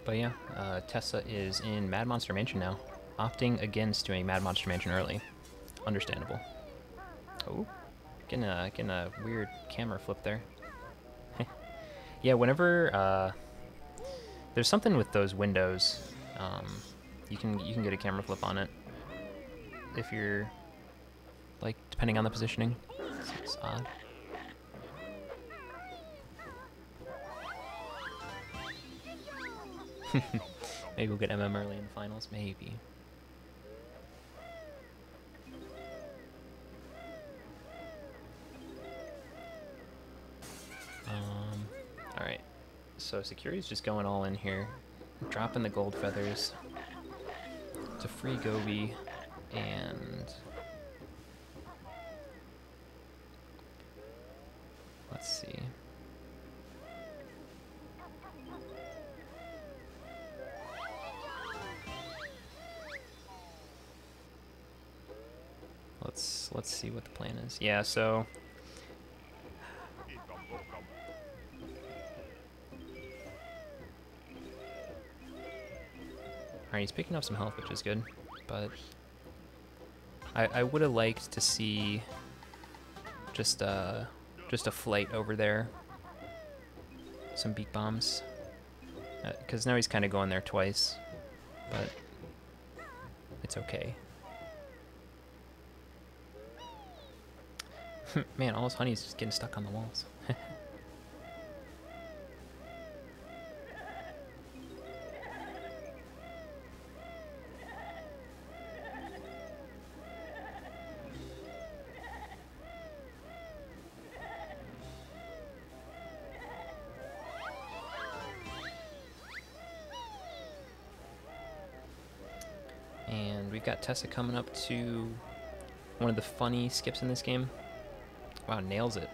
A: But yeah, Tessa is in Mad Monster Mansion now, opting against doing Mad Monster Mansion early. Understandable. Oh, getting a weird camera flip there. Yeah, whenever there's something with those windows, you can get a camera flip on it if you're like depending on the positioning. It's odd. Maybe we'll get MM early in the finals. Maybe. All right. So Sakyori's just going all in here, dropping the gold feathers to free Gobi, and let's see. Let's see what the plan is. Yeah, so alright, he's picking up some health, which is good, but I would have liked to see just a flight over there, some beak bombs, because now he's kind of going there twice, but it's okay. Man, all his honey's just getting stuck on the walls. And we've got Tessa coming up to one of the funny skips in this game. Wow, nails it.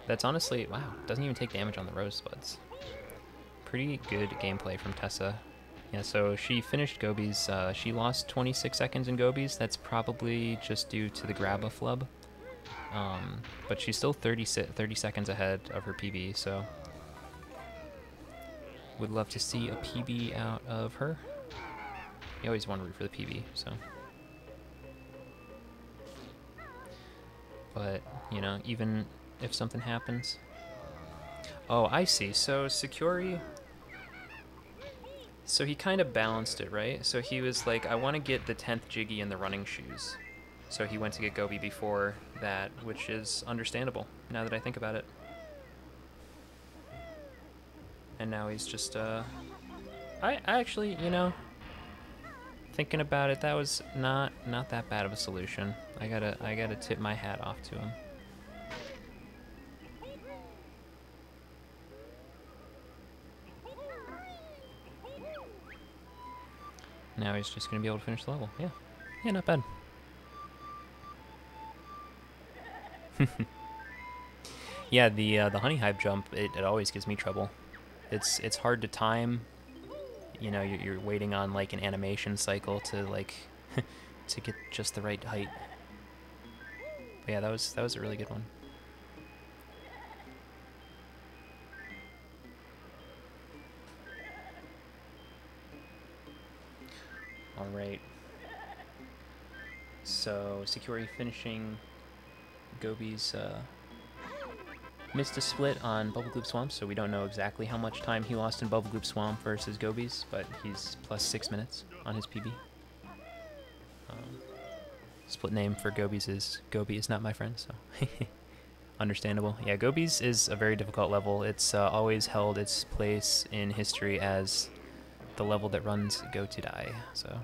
A: That's honestly, wow, doesn't even take damage on the Rosebuds. Pretty good gameplay from Tessa. Yeah, so she finished Gobi's, she lost 26 seconds in Gobi's. That's probably just due to the grab a flub. But she's still 30 seconds ahead of her PB, so would love to see a PB out of her. You always want to root for the PB, so. But, you know, even if something happens. Oh, I see. So Sakyori, so he kind of balanced it, right? So he was like, I want to get the 10th Jiggy in the running shoes. So he went to get Gobi before that, which is understandable, now that I think about it. And now he's just, I actually, you know, thinking about it, that was not that bad of a solution. I gotta tip my hat off to him. Now he's just gonna be able to finish the level. Yeah, not bad. Yeah, the honey hive jump, it always gives me trouble. It's hard to time. You know, you're waiting on like an animation cycle to like to get just the right height. But yeah, that was a really good one. All right. So Sakyori finishing Gobi's missed a split on Bubble Gloop Swamp, so we don't know exactly how much time he lost in Bubble Gloop Swamp versus Gobi's, but he's plus 6 minutes on his PB. Split name for Gobi's is Gobi is not my friend, so understandable. Yeah, Gobi's is a very difficult level. It's always held its place in history as the level that runs Go to Die, so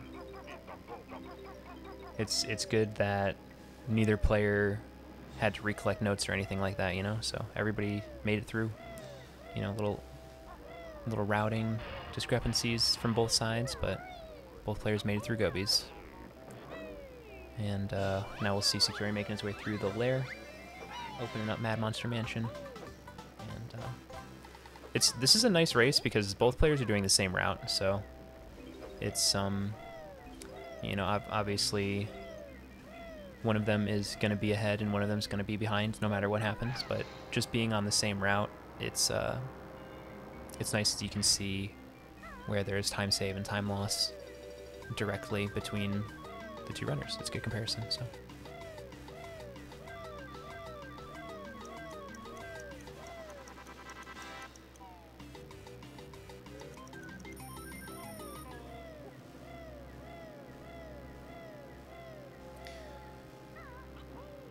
A: it's good that neither player had to recollect notes or anything like that, you know, so everybody made it through. You know, little routing discrepancies from both sides, but both players made it through Gobi's. And now we'll see Sakyori making his way through the lair, opening up Mad Monster Mansion. And This is a nice race because both players are doing the same route, so it's you know, obviously one of them is going to be ahead and one of them is going to be behind no matter what happens, but just being on the same route, it's nice that you can see where there's time save and time loss directly between the two runners. It's a good comparison, so.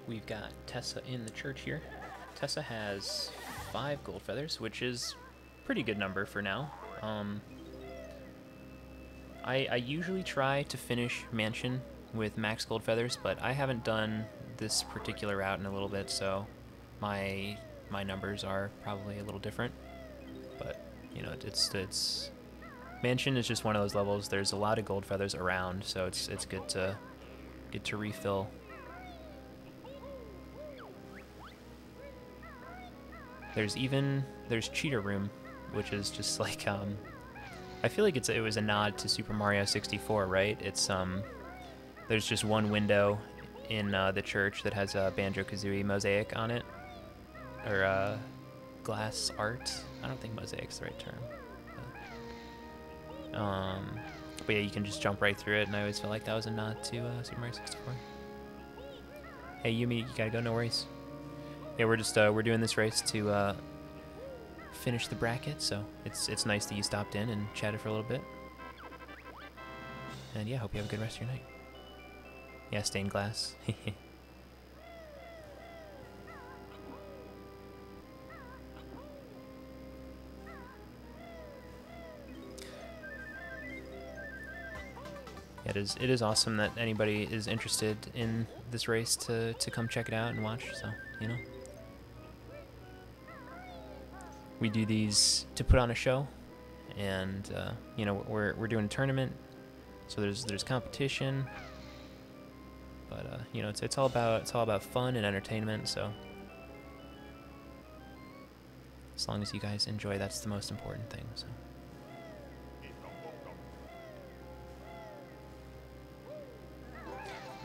A: We've got Tessa in the church here. Tessa has 5 gold feathers, which is a pretty good number for now. I usually try to finish Mansion with max gold feathers, but I haven't done this particular route in a little bit, so my numbers are probably a little different. But you know, it's Mansion is just one of those levels. There's a lot of gold feathers around, so it's good to refill. There's Cheater Room, which is just like, I feel like it was a nod to Super Mario 64, right? It's, there's just one window in the church that has a Banjo-Kazooie mosaic on it, or glass art. I don't think mosaic's the right term. But yeah, you can just jump right through it, and I always feel like that was a nod to Super Mario 64. Hey Yumi, you gotta go, no worries. Yeah, we're doing this race to finish the bracket, so it's nice that you stopped in and chatted for a little bit. And yeah, hope you have a good rest of your night. Yeah, stained glass. It is awesome that anybody is interested in this race to come check it out and watch, so, you know. We do these to put on a show, and you know, we're doing a tournament, so there's competition, but you know, it's all about fun and entertainment. So as long as you guys enjoy, that's the most important thing. So.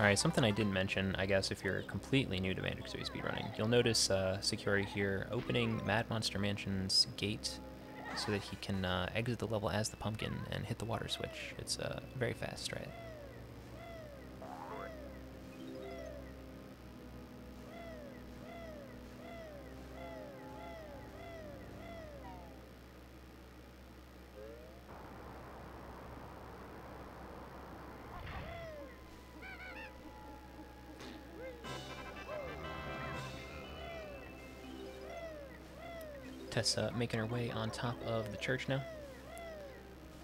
A: Alright, something I didn't mention, I guess, if you're completely new to Banjo-Kazooie speedrunning, you'll notice Sakyori here opening Mad Monster Mansion's gate so that he can exit the level as the pumpkin and hit the water switch. It's very fast, right? Tessa making her way on top of the church now.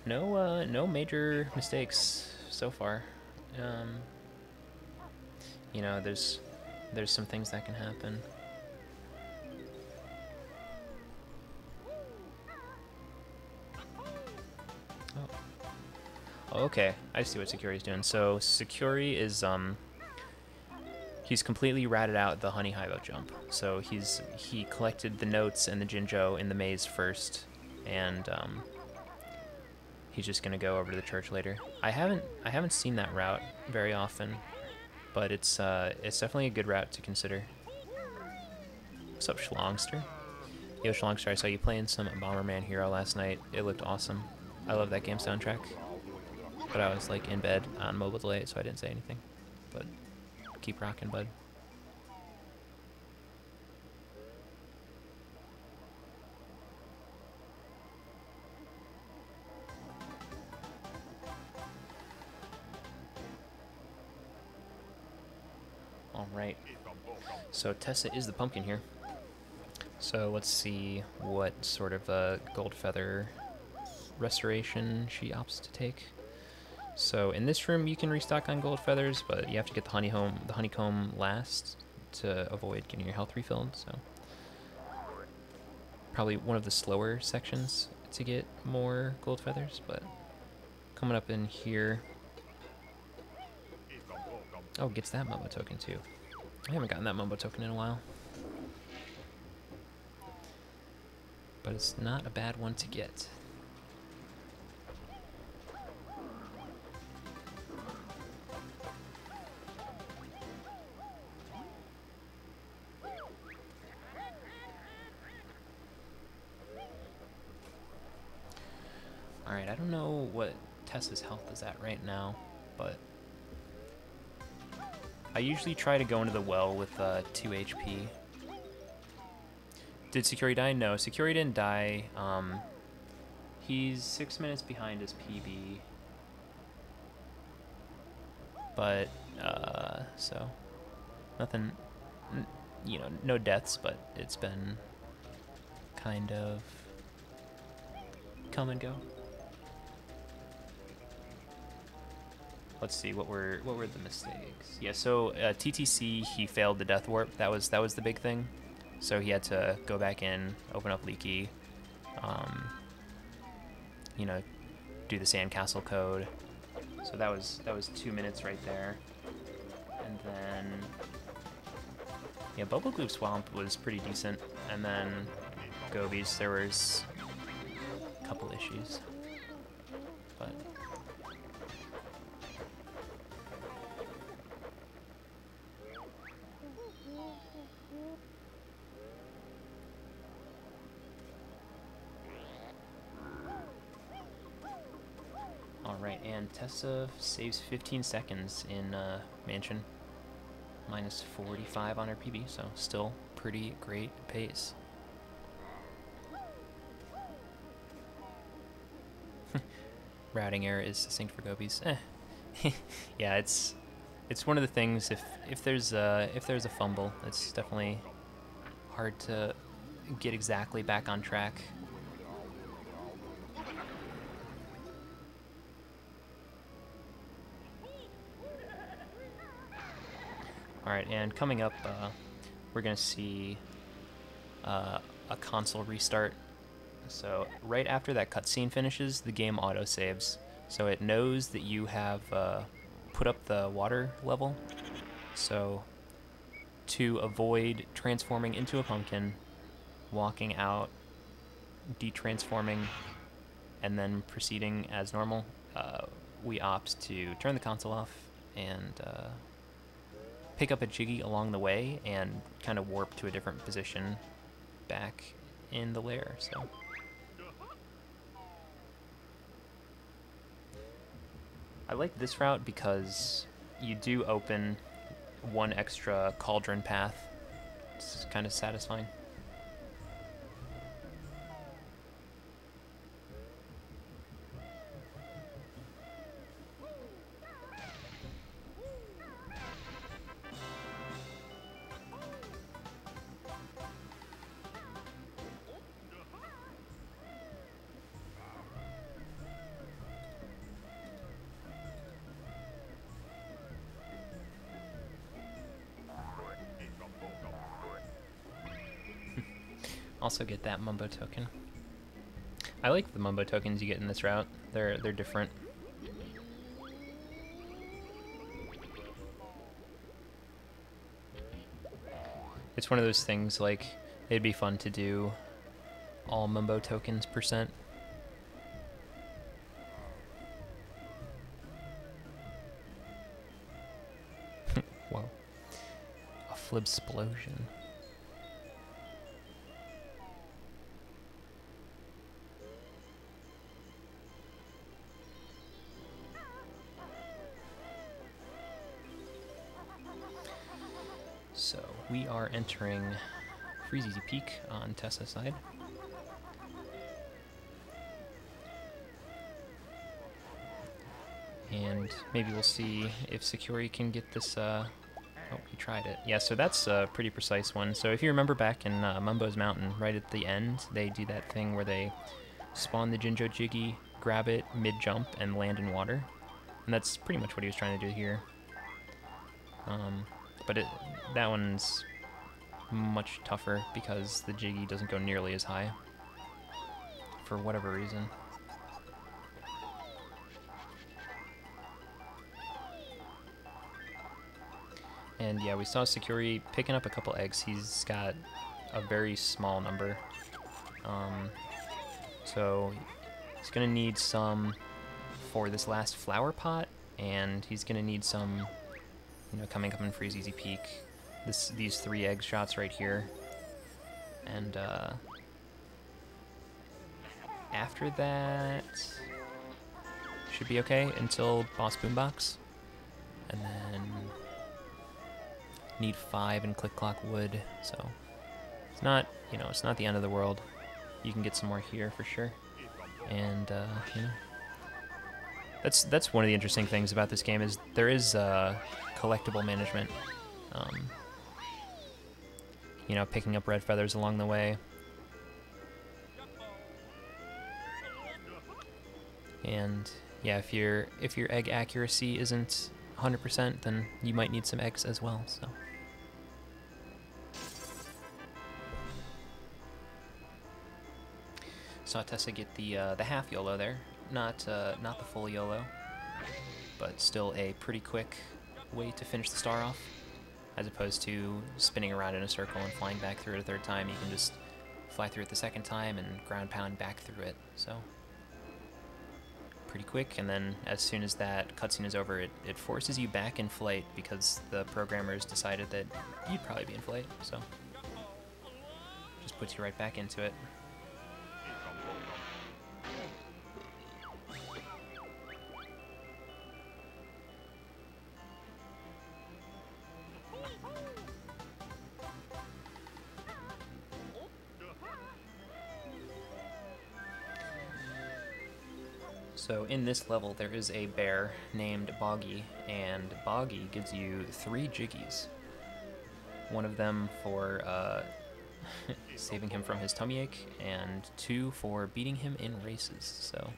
A: No major mistakes so far. You know, there's some things that can happen. Oh, okay. I see what Sakyori's doing. So Sakyori is he's completely ratted out the Honey Hivo jump. So he collected the notes and the Jinjo in the maze first, and he's just gonna go over to the church later. I haven't seen that route very often, but it's definitely a good route to consider. What's up, Schlongster? Yo, Schlongster, I saw you playing some Bomberman Hero last night. It looked awesome. I love that game soundtrack. But I was like in bed on mobile delay, so I didn't say anything. But keep rocking, bud. Alright, so Tessa is the pumpkin here. So let's see what sort of gold feather restoration she opts to take. So in this room you can restock on gold feathers, but you have to get the honeycomb last to avoid getting your health refilled, so probably one of the slower sections to get more gold feathers. But coming up in here, oh, gets that Mumbo token too. I haven't gotten that Mumbo token in a while. but it's not a bad one to get. Alright, I don't know what Tessa's health is at right now, but I usually try to go into the well with 2 HP. Did Sakyori die? No, Sakyori didn't die. He's 6 minutes behind his PB. But, so, nothing, you know, no deaths, but it's been kind of come and go. Let's see, what were the mistakes? Yeah, so TTC, he failed the death warp. That was the big thing. So he had to go back in, open up Leaky, you know, do the sandcastle code. So that was 2 minutes right there. And then yeah, Bubble Gloop Swamp was pretty decent. And then Gobies, there was a couple issues. But alright, and Tessa saves 15 seconds in Mansion. Minus 45 on her PB, so still pretty great pace. Routing error is succinct for Gobies. Yeah, it's one of the things, if there's a fumble, it's definitely hard to get exactly back on track. Alright, and coming up, we're going to see a console restart. So right after that cutscene finishes, the game auto-saves. So it knows that you have put up the water level. So to avoid transforming into a pumpkin, walking out, detransforming, and then proceeding as normal, we opt to turn the console off and pick up a Jiggy along the way and kind of warp to a different position back in the lair. So I like this route because you do open one extra cauldron path. It's kind of satisfying. Also get that Mumbo token. I like the Mumbo tokens you get in this route. They're different. It's one of those things like it'd be fun to do all Mumbo tokens %. Whoa. A Flibsplosion. So we are entering Freeze Easy Peak on Tessa's side. And maybe we'll see if Sakyori can get this, oh, he tried it. Yeah, so that's a pretty precise one. So if you remember back in Mumbo's Mountain, right at the end, they do that thing where they spawn the Jinjo Jiggy, grab it mid-jump, and land in water. And that's pretty much what he was trying to do here. But that one's much tougher because the Jiggy doesn't go nearly as high for whatever reason. And yeah, we saw Sakyori picking up a couple eggs. He's got a very small number. So he's gonna need some for this last flower pot, and he's gonna need some, you know, coming up in for his easy peek. These 3 egg shots right here, and after that should be okay until boss boombox, and then need 5 and click clock wood. So it's not, you know, it's not the end of the world. You can get some more here for sure, and you know, that's one of the interesting things about this game is there is collectible management. You know, picking up red feathers along the way. And yeah, if your egg accuracy isn't 100%, then you might need some eggs as well. So saw Tessa get the half YOLO there, not the full YOLO, but still a pretty quick way to finish the star off. As opposed to spinning around in a circle and flying back through it a 3rd time, you can just fly through it the 2nd time and ground pound back through it. So pretty quick, and then as soon as that cutscene is over, it forces you back in flight because the programmers decided that you'd probably be in flight, so just puts you right back into it. So in this level, there is a bear named Boggy, and Boggy gives you 3 jiggies. One of them for saving him from his tummy ache, and 2 for beating him in races. So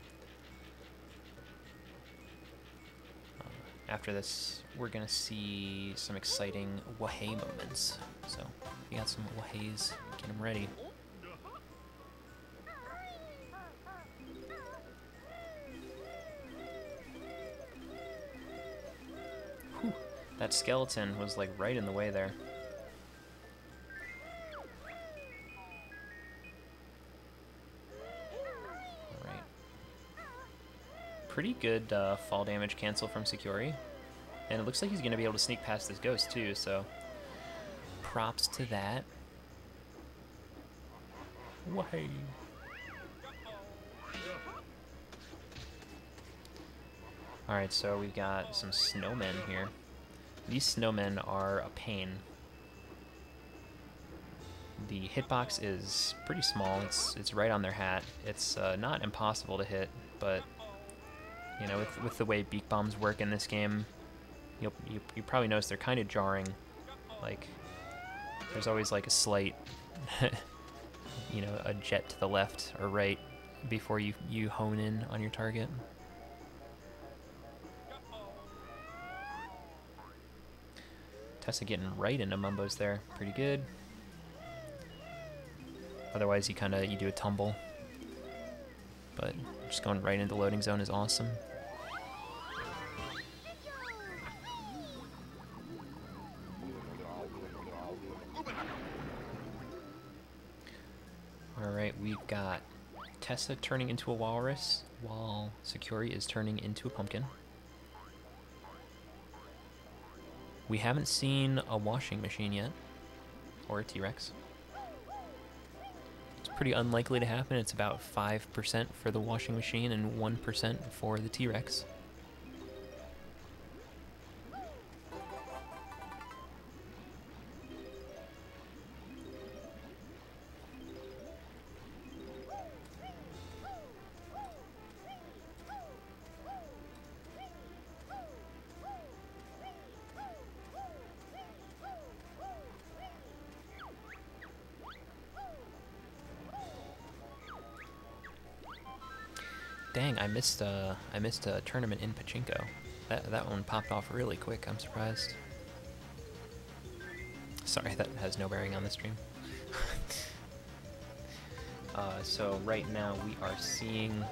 A: after this, we're gonna see some exciting wahey moments. So we got some waheys, get them ready. That skeleton was like right in the way there. Alright. Pretty good fall damage cancel from Sakyori. And it looks like he's going to be able to sneak past this ghost too, so props to that. Wahey. Alright, so we've got some snowmen here. These snowmen are a pain. The hitbox is pretty small. It's right on their hat. It's not impossible to hit, but you know, with the way beak bombs work in this game, you probably notice they're kind of jarring. Like there's always like a slight, you know, a jet to the left or right before you hone in on your target. Tessa getting right into Mumbos there, pretty good. Otherwise, you do a tumble, but just going right into loading zone is awesome. All right, we've got Tessa turning into a walrus, while Sakyori is turning into a pumpkin. We haven't seen a washing machine yet, or a T-Rex. It's pretty unlikely to happen. It's about 5% for the washing machine and 1% for the T-Rex. Dang, I missed a tournament in Pachinko. That one popped off really quick. I'm surprised. Sorry, that has no bearing on the stream. So right now we are seeing.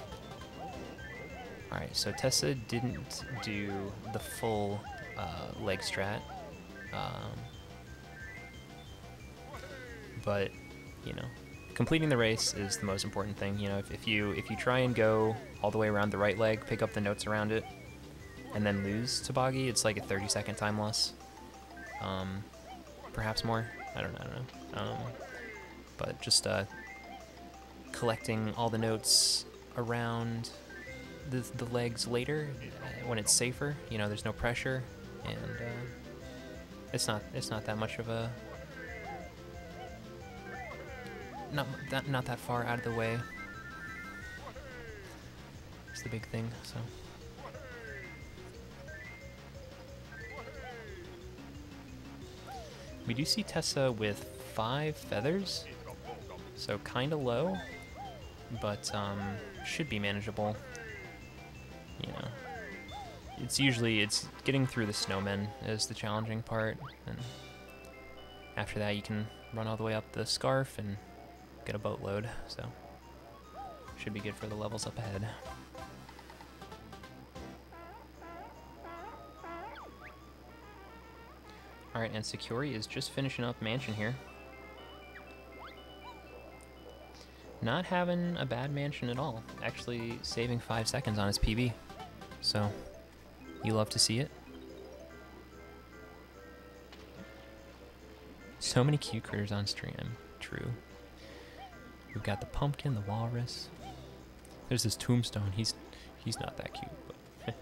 A: All right, so Tessa didn't do the full leg strat, but you know, completing the race is the most important thing. You know, if you try and go all the way around the right leg, pick up the notes around it, and then lose to bogey, it's like a 30-second time loss. Perhaps more. I don't know. But just collecting all the notes around the legs later when it's safer. You know, there's no pressure, and it's not that much of a not that far out of the way. It's the big thing. So. We do see Tessa with 5 feathers, so kind of low, but should be manageable. You know, it's getting through the snowmen is the challenging part, and after that you can run all the way up the scarf and get a boatload, so should be good for the levels up ahead. Alright, and Sakyori is just finishing up Mansion here. Not having a bad Mansion at all. Actually saving 5 seconds on his PB. So, you love to see it. So many cute critters on stream. True. We've got the pumpkin, the walrus. There's this tombstone. He's not that cute, but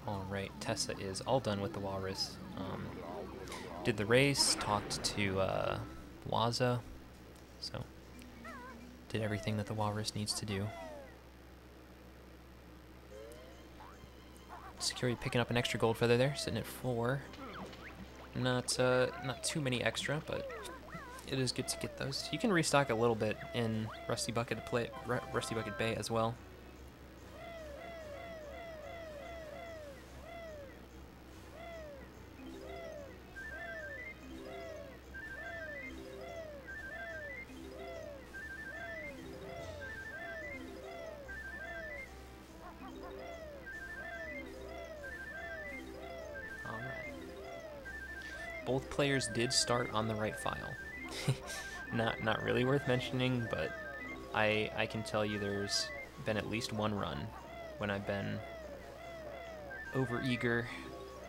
A: Alright, Tessa is all done with the walrus. Did the race, talked to Waza, so did everything that the walrus needs to do. Sakyori picking up an extra gold feather there, sitting at 4. Not too many extra, but it is good to get those. You can restock a little bit in Rusty Bucket Bay as well. Both players did start on the right file. Not really worth mentioning, but I can tell you there's been at least one run when I've been overeager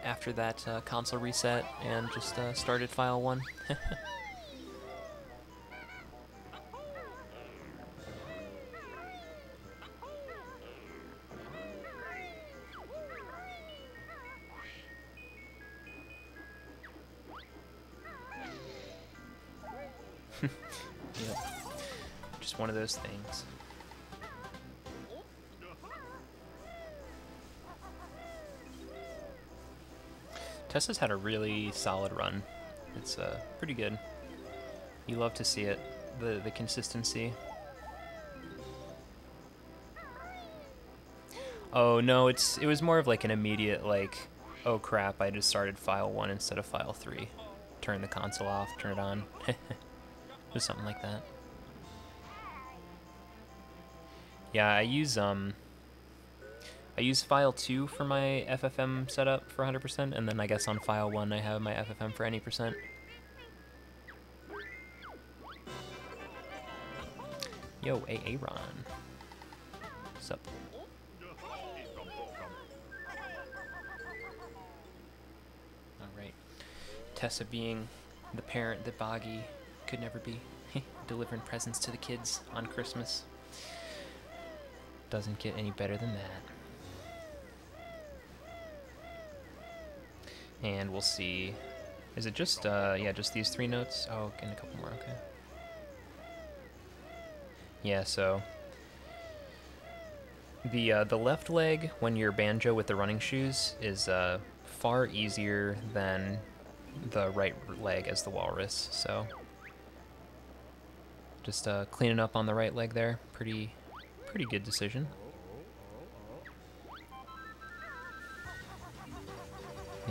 A: after that console reset and just started file 1. Yep. Just one of those things. Tessa's had a really solid run. It's pretty good. You love to see it, the consistency. Oh no, it was more of like an immediate like, oh crap, I just started file 1 instead of file 3. Turn the console off, turn it on. Just something like that. Yeah, I use file 2 for my FFM setup for 100%, and then I guess on file 1 I have my FFM for any percent. Yo, Aaron. What's up? Alright. Tessa being the parent that Boggy could never be. Delivering presents to the kids on Christmas. Doesn't get any better than that. And we'll see. Is it just, yeah, just these 3 notes? Oh, and a couple more, okay. Yeah, so the left leg, when you're banjo with the running shoes, is far easier than the right leg as the walrus, so just cleaning up on the right leg there. Pretty good decision.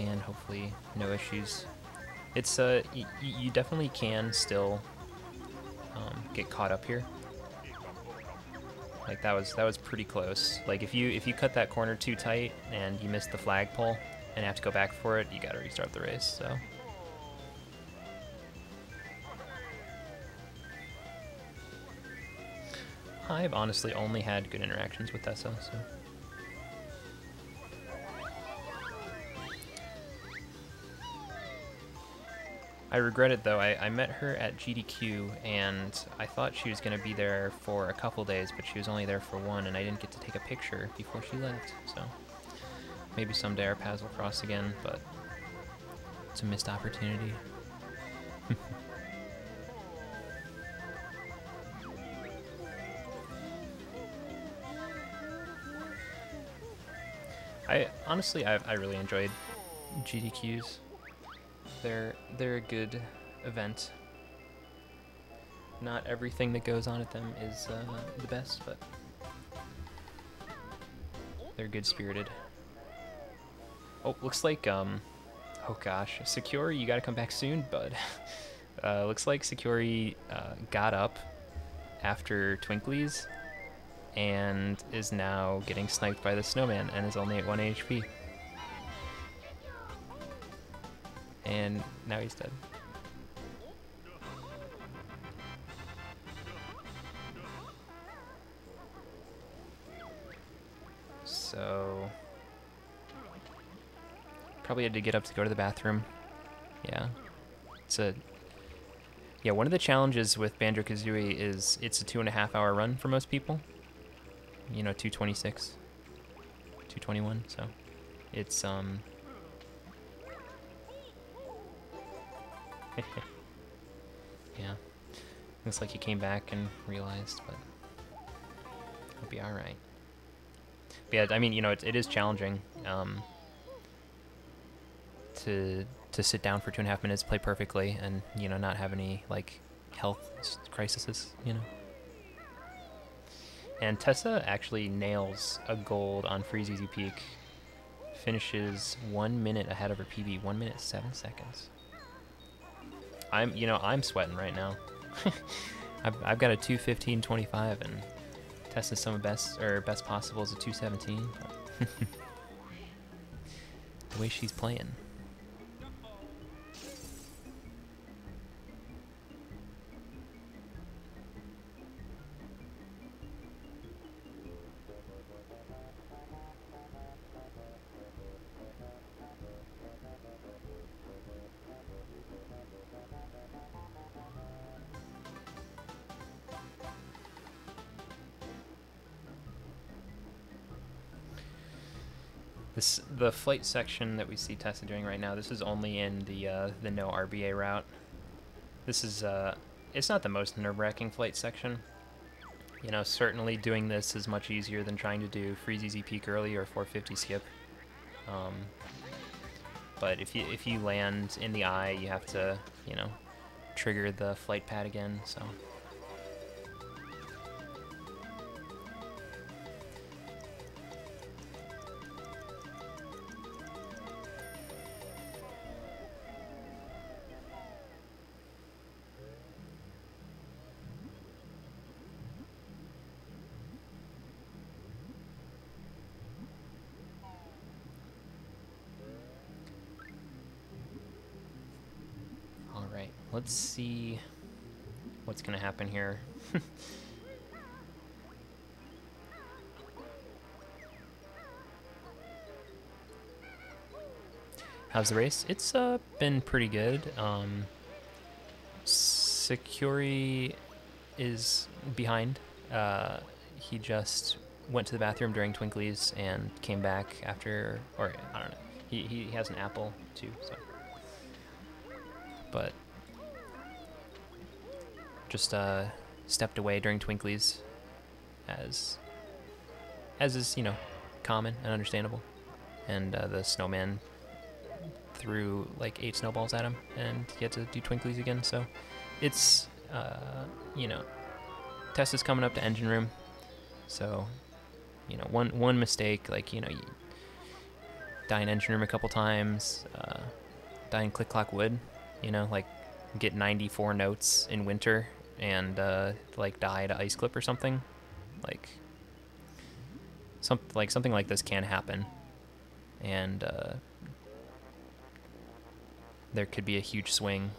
A: and hopefully no issues. It's you definitely can still get caught up here. Like that was pretty close. Like if you cut that corner too tight and you miss the flagpole and have to go back for it, you gotta restart the race. So. I've honestly only had good interactions with Tessa, so. I regret it though. I met her at GDQ and I thought she was going to be there for a couple days, but she was only there for one and I didn't get to take a picture before she left. So maybe someday our paths will cross again, but it's a missed opportunity. I really enjoyed GDQs. They're a good event. Not everything that goes on at them is the best, but they're good spirited. Oh, looks like oh gosh, Sakyori, you gotta come back soon, bud. Looks like Sakyori got up after Twinklies and is now getting sniped by the snowman and is only at 1 HP. And now he's dead. So probably had to get up to go to the bathroom. Yeah. Yeah, one of the challenges with Banjo-Kazooie is it's a 2.5 hour run for most people. You know, 226, 221, so it's yeah, looks like he came back and realized, but he'll be all right. But yeah, I mean, you know, it is challenging to sit down for 2.5 minutes, play perfectly, and you know, not have any like health crises, you know. And Tessa actually nails a gold on Freeze Easy Peak. Finishes 1 minute ahead of her PB, 1 minute 7 seconds. I'm sweating right now. I've got a 2:15.25 and Tessa's some best possible is a 2:17. The way she's playing. The flight section that we see Tessa doing right now, this is only in the no RBA route. This is it's not the most nerve-wracking flight section. You know, certainly doing this is much easier than trying to do Freeze Easy Peak early or 450 skip. But if you land in the eye, you have to, you know, trigger the flight pad again. So. Let's see what's going to happen here. How's the race? It's been pretty good. Sakyori is behind. He just went to the bathroom during Twinklies and came back after, or I don't know. He has an apple too, so. But just stepped away during Twinklies, as is, you know, common and understandable. And the snowman threw like 8 snowballs at him, and he had to do Twinklies again. So it's you know, Tessa's coming up to engine room, so you know, one mistake, like, you know, die in engine room a couple times, die in Click Clock Wood, you know, like get 94 notes in winter and like die to Ice Clip or something. Like something like this can happen, and there could be a huge swing.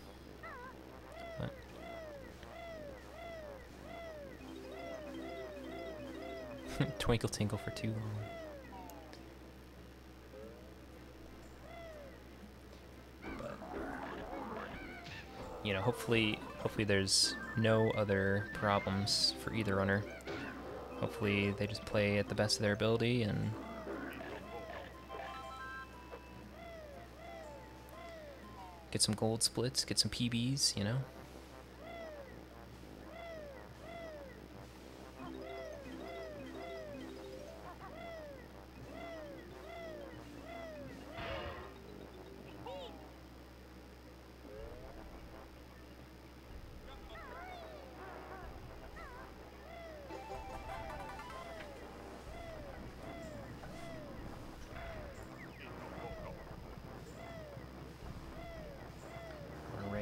A: Twinkle tinkle for too long. But you know, hopefully there's no other problems for either runner. Hopefully they just play at the best of their ability and get some gold splits, get some PBs, you know?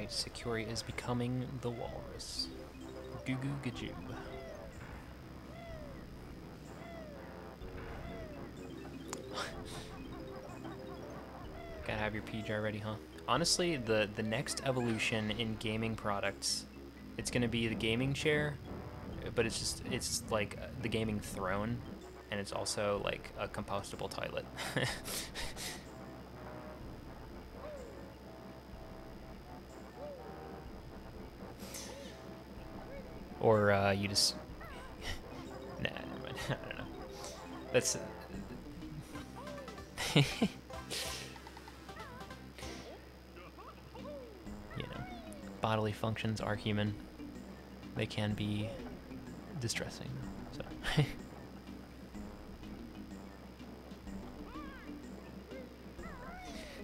A: Sakyori is becoming the walrus. Goo goo gajoo. Gotta have your PJR ready, huh? Honestly, the next evolution in gaming products, it's gonna be the gaming chair, but it's like the gaming throne, and it's also like a compostable toilet. Or you just... Nah, never mind. I don't know. That's... you know, bodily functions are human. They can be distressing, so...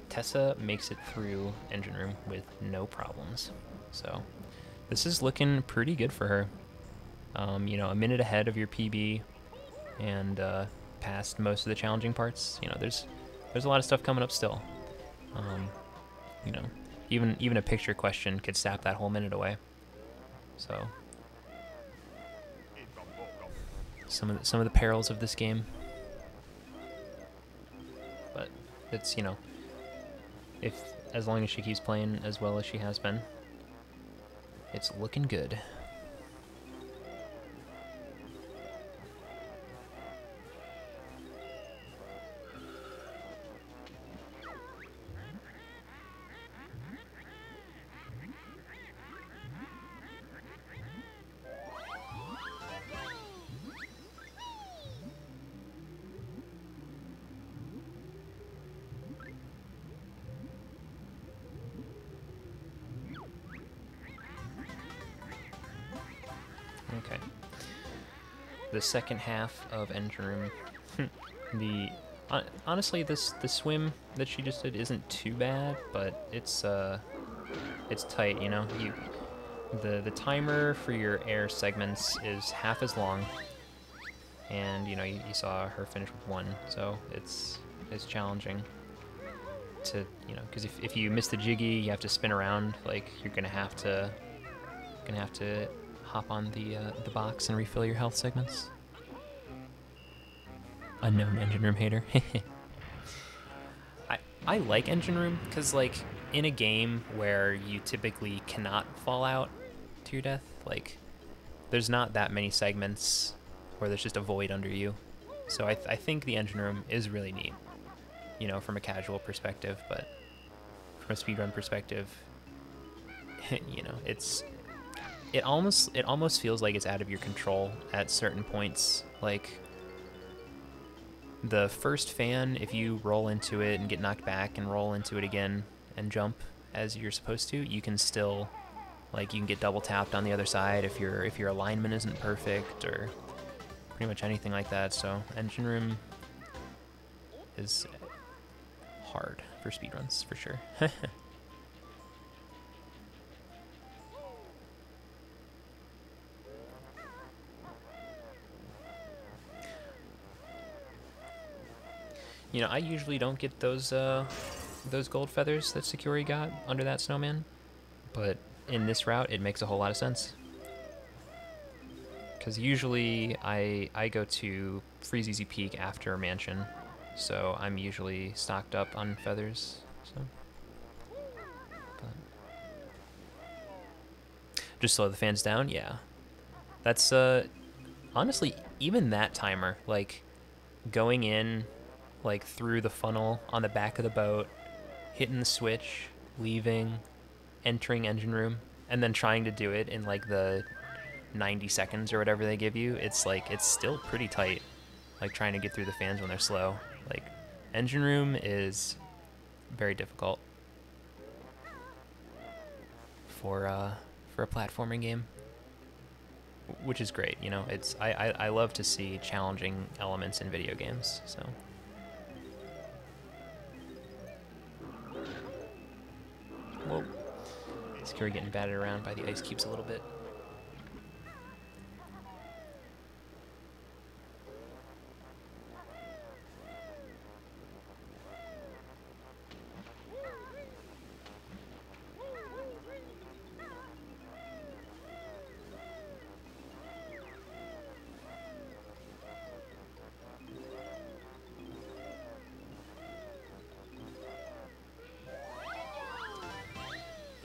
A: Tessa makes it through engine room with no problems, so... This is looking pretty good for her. You know, a minute ahead of your PB and past most of the challenging parts. You know, there's a lot of stuff coming up still. You know, even a picture question could sap that whole minute away. So some of the perils of this game. But it's, you know, as long as she keeps playing as well as she has been, it's looking good. Okay. The second half of engine room. Honestly, the swim that she just did isn't too bad, but it's tight. You know, the timer for your air segments is half as long, and you know you saw her finish with 1, so it's challenging to, you know, because if you miss the jiggy, you have to spin around. Like you're gonna have to hop on the box and refill your health segments. Unknown engine room hater. I like engine room because, like, in a game where you typically cannot fall out to your death, like, there's not that many segments where there's just a void under you. So I think the engine room is really neat, you know, from a casual perspective, but from a speedrun perspective, you know, it almost feels like it's out of your control at certain points. Like the first fan, if you roll into it and get knocked back and roll into it again and jump as you're supposed to, you can still, like, you can get double tapped on the other side if your alignment isn't perfect or pretty much anything like that. So engine room is hard for speedruns for sure. You know, I usually don't get those gold feathers that Sakyori got under that snowman, but in this route, it makes a whole lot of sense. Because usually I go to Freeze Easy Peak after Mansion, so I'm usually stocked up on feathers. So, but just slow the fans down, yeah. That's honestly, even that timer, like going in like through the funnel on the back of the boat, hitting the switch, leaving, entering engine room, and then trying to do it in like the 90 seconds or whatever they give you, it's like, it's still pretty tight, like trying to get through the fans when they're slow. Like, engine room is very difficult for a platforming game, which is great. You know, it's I love to see challenging elements in video games. So whoa, Sakyori getting batted around by the ice cubes a little bit.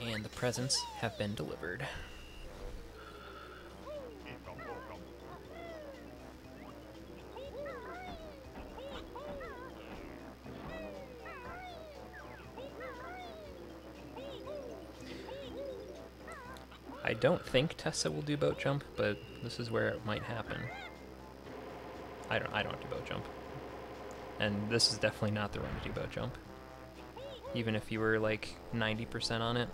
A: And the presents have been delivered. I don't think Tessa will do boat jump, but this is where it might happen. I don't do boat jump. And this is definitely not the run to do boat jump. Even if you were like 90% on it.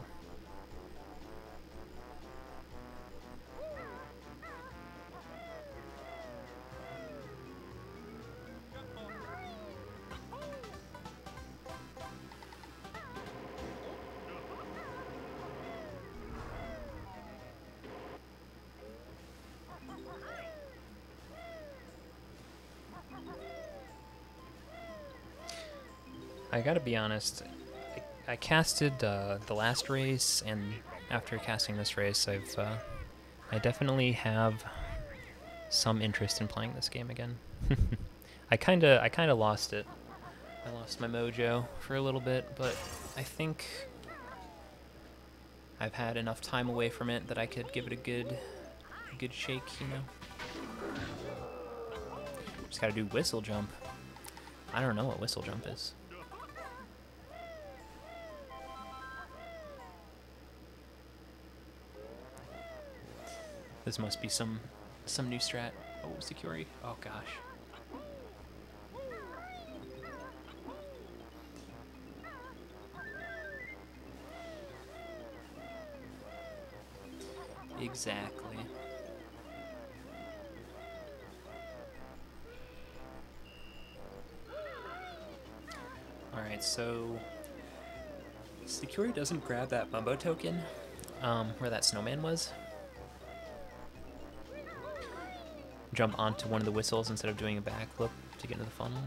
A: I gotta be honest, I casted the last race, and after casting this race, I definitely have some interest in playing this game again. I kinda lost it. I lost my mojo for a little bit, but I think I've had enough time away from it that I could give it a good shake, you know. Just gotta do whistle jump. I don't know what whistle jump is. This must be some new strat. Oh, Sakyori. Oh gosh. Exactly. Alright, so Sakyori doesn't grab that Mumbo token, where that snowman was. Jump onto one of the whistles instead of doing a backflip to get into the funnels.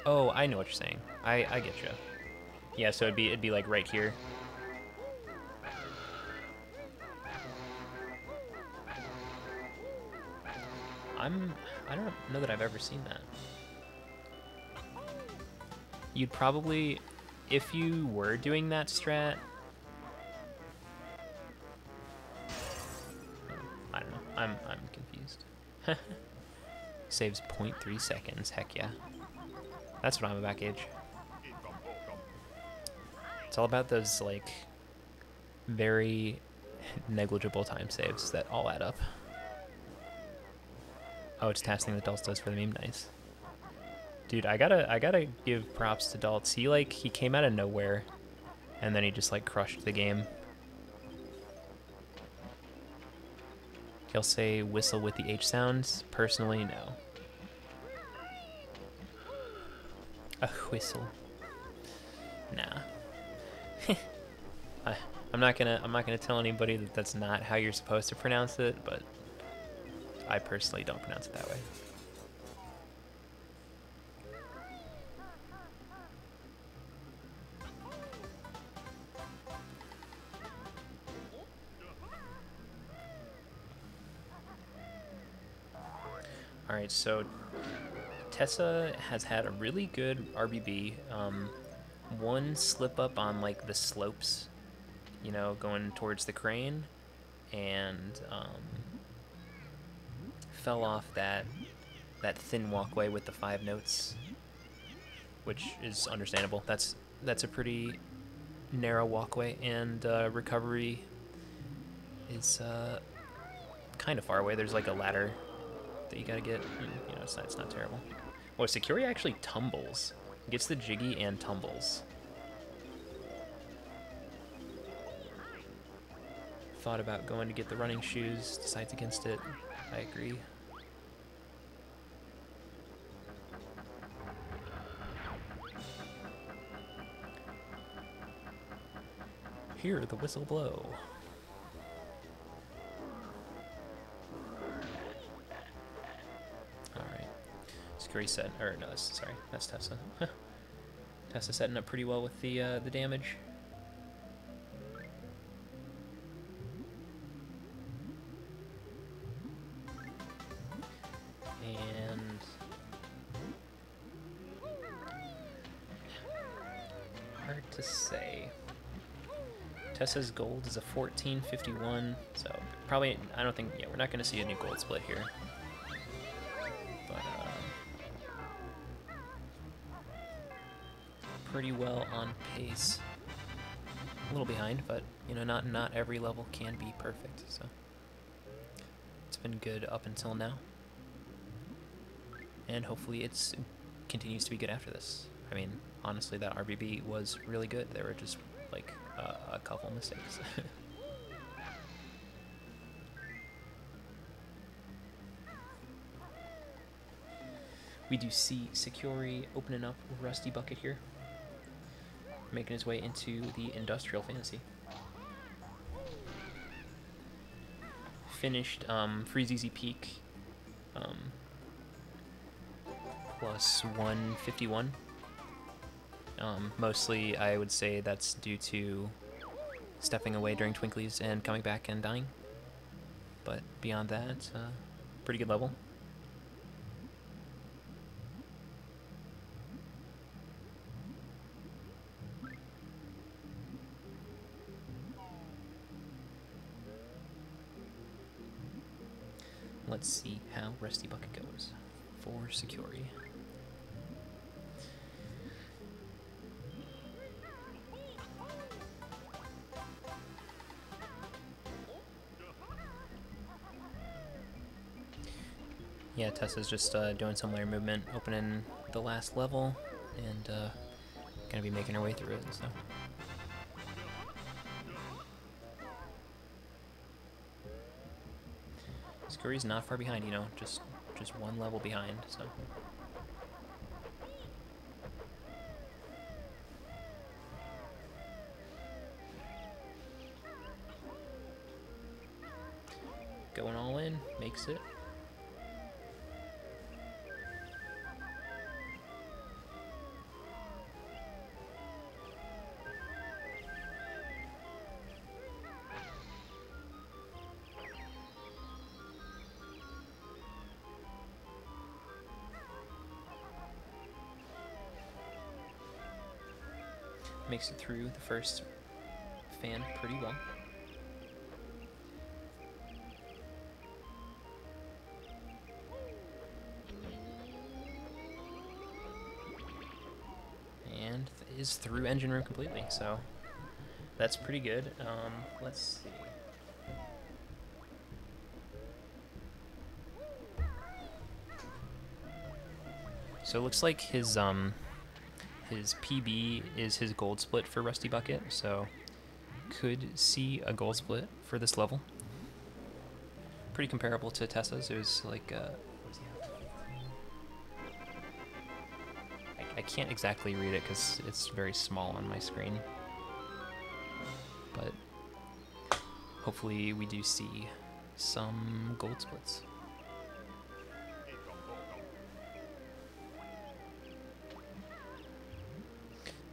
A: Oh, I know what you're saying. I get you. Yeah, so it'd be like right here. I don't know that I've ever seen that. You'd probably, if you were doing that strat, I don't know. I'm confused. Saves 0.3 seconds. Heck yeah. That's what I'm a back age. It's all about those like very negligible time saves that all add up. Oh, it's tasking that Dulce does for the meme. Nice. Dude, I gotta give props to Dulce. He came out of nowhere and then he just like crushed the game. He'll say whistle with the H sounds. Personally, no. A whistle. Nah. I'm not gonna tell anybody that that's not how you're supposed to pronounce it, but I personally don't pronounce it that way. Alright, so Tessa has had a really good RBB. One slip up on like the slopes, you know, going towards the crane, and fell off that thin walkway with the 5 notes, which is understandable. That's a pretty narrow walkway, and recovery is kind of far away. There's like a ladder that you gotta get, and, you know, it's not terrible. Oh, Sakyori actually tumbles. Gets the jiggy and tumbles. Thought about going to get the running shoes, decides against it. I agree. Hear the whistle blow. Alright. Sakyori set, or no, sorry, that's Tessa. Tessa setting up pretty well with the damage. And hard to say. Tessa's gold is a 1451, so probably, I don't think, yeah, we're not going to see a new gold split here. But, pretty well on pace. A little behind, but, you know, not every level can be perfect, so it's been good up until now. And hopefully it continues to be good after this. I mean, honestly, that RBB was really good. There were just, like, a couple mistakes. We do see Sakyori opening up Rusty Bucket here, making his way into the Industrial Fantasy. Finished Freeze Easy Peak plus 151. Mostly, I would say that's due to stepping away during Twinklies and coming back and dying. But beyond that, pretty good level. Let's see how Rusty Bucket goes for Sakyori. Yeah, Tessa's just doing some layer movement, opening the last level, and gonna be making her way through it, so. Sakyori's not far behind, you know, just one level behind, so. Going all in, makes it. Makes it through the first fan pretty well. And is through engine room completely, so that's pretty good. Let's see. So it looks like his PB is his gold split for Rusty Bucket, so could see a gold split for this level. Pretty comparable to Tessa's. It was like, I can't exactly read it because it's very small on my screen, but hopefully we do see some gold splits.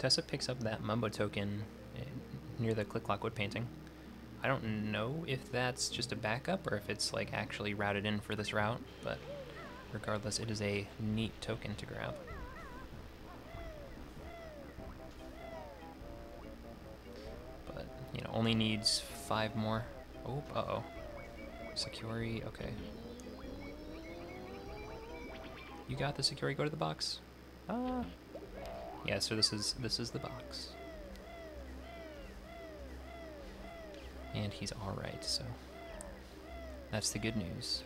A: Tessa picks up that Mumbo token near the Click Clock Wood painting. I don't know if that's just a backup or if it's like actually routed in for this route, but regardless, it is a neat token to grab. But, you know, only needs 5 more. Oh, uh-oh. Sakyori, okay. You got the Sakyori, go to the box. Ah. Yeah, so this is the box. And he's alright, so that's the good news.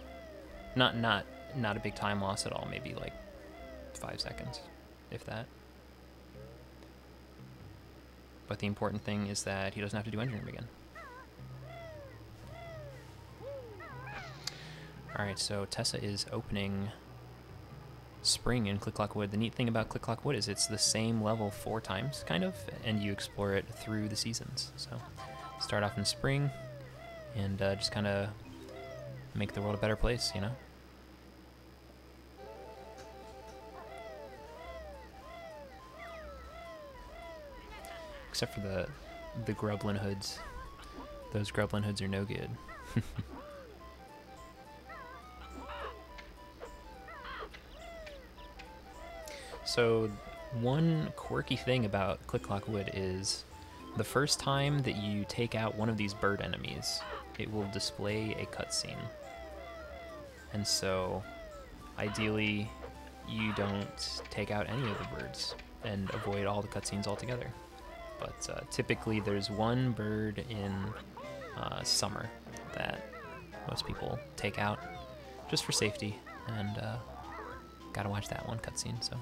A: Not a big time loss at all, maybe like 5 seconds, if that. But the important thing is that he doesn't have to do engine room again. Alright, so Tessa is opening Spring in Click Clock Wood. The neat thing about Click Clock Wood is it's the same level 4 times, kind of, and you explore it through the seasons. So start off in Spring and just kind of make the world a better place, you know? Except for the Grublin hoods. Those Grublin hoods are no good. So one quirky thing about Click Clock Wood is the first time that you take out one of these bird enemies, it will display a cutscene. And so ideally you don't take out any of the birds and avoid all the cutscenes altogether. But typically there's one bird in summer that most people take out just for safety, and gotta watch that one cutscene. So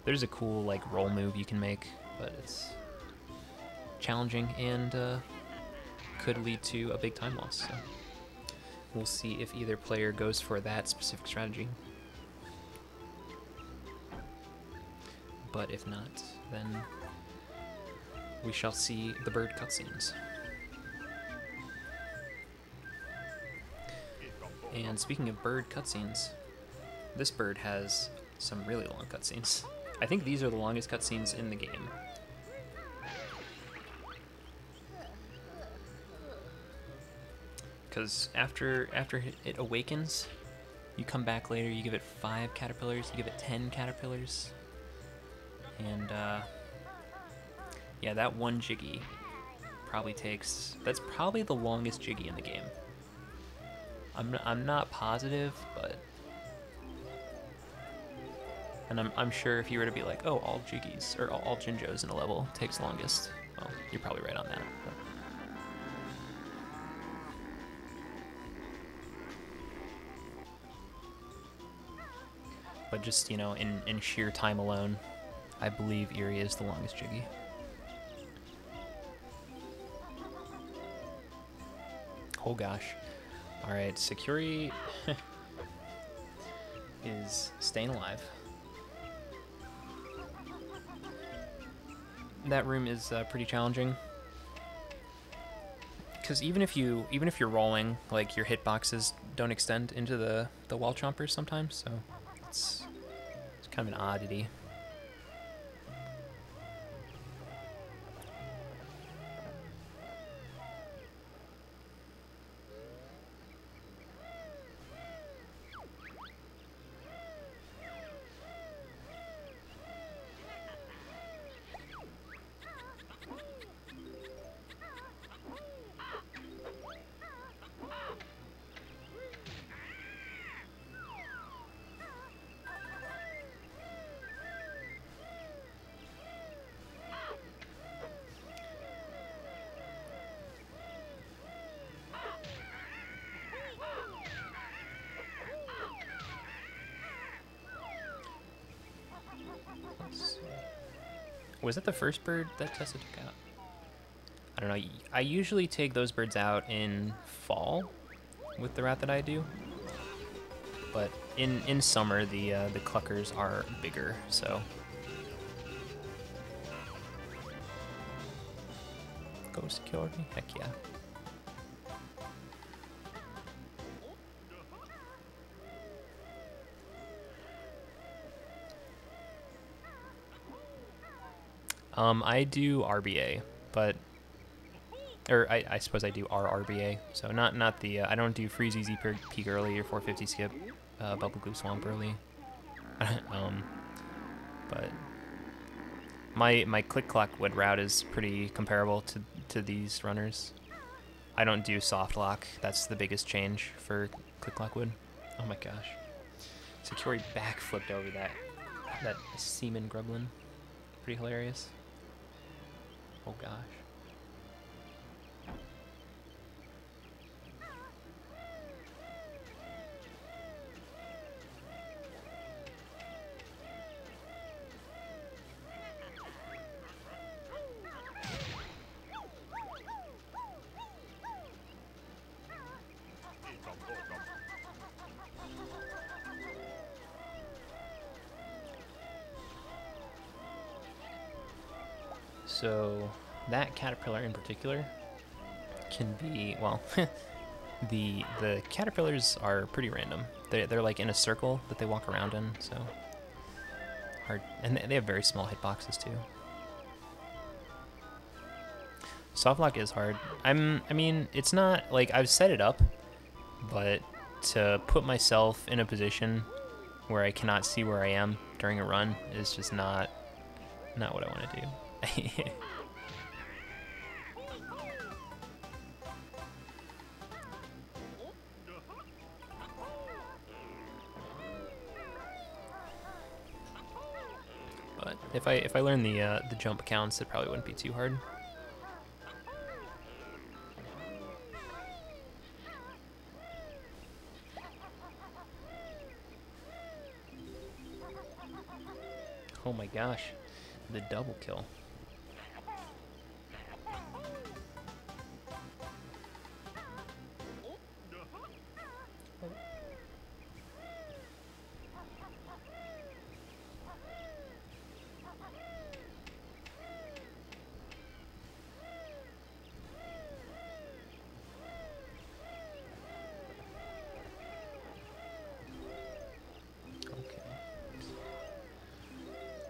A: there's a cool like roll move you can make, but it's challenging and could lead to a big time loss. So we'll see if either player goes for that specific strategy. But if not, then we shall see the bird cutscenes. And speaking of bird cutscenes, this bird has some really long cutscenes. I think these are the longest cutscenes in the game. Because after it awakens, you come back later, you give it 5 caterpillars, you give it 10 caterpillars. And yeah, that one Jiggy probably takes, that's probably the longest Jiggy in the game. I'm not positive, but, and I'm sure if you were to be like, oh, all Jiggies or all Jinjos in a level takes longest, well, you're probably right on that. But just, you know, in sheer time alone, I believe Eerie is the longest Jiggy. Oh gosh. Alright, Sakyori is staying alive. That room is pretty challenging. Because even if you're rolling, like your hitboxes don't extend into the wall chompers sometimes, so it's kind of an oddity. Was that the first bird that Tessa took out? I don't know. I usually take those birds out in fall with the route that I do. But in summer, the cluckers are bigger, so. Go Sakyori, heck yeah. I do RBA, but or I suppose I do RRBA. So not the I don't do freeze easy peak early or 450 skip, bubble glue swamp early. But my click clock wood route is pretty comparable to these runners. I don't do soft lock. That's the biggest change for click clock wood. Oh my gosh. Sakyori backflipped over that seaman grublin. Pretty hilarious. Oh gosh. So that caterpillar in particular can be, well, the caterpillars are pretty random. They're like in a circle that they walk around in, so hard. And they have very small hitboxes too. Softlock is hard. I mean, it's not like I've set it up, but to put myself in a position where I cannot see where I am during a run is just not what I want to do. But if I learn the jump counts, it probably wouldn't be too hard. Oh my gosh, the double kill.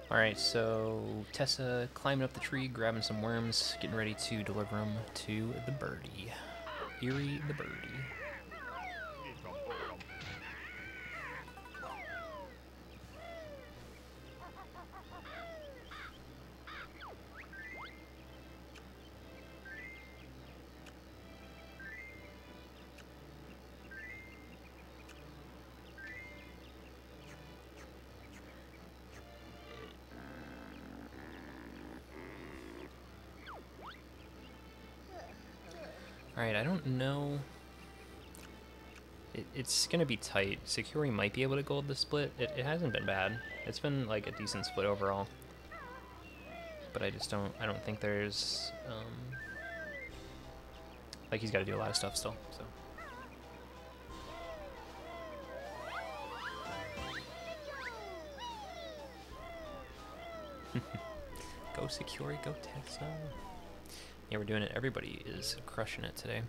A: Alright, so Tessa climbing up the tree, grabbing some worms, getting ready to deliver them to the birdie. Eerie the birdie. Alright, I don't know. It's going to be tight. Sakyori might be able to gold the split. It hasn't been bad. It's been like a decent split overall. But I don't think there's, like he's got to do a lot of stuff still, so. Go Sakyori, go Tessa. Yeah, we're doing it. Everybody is crushing it today.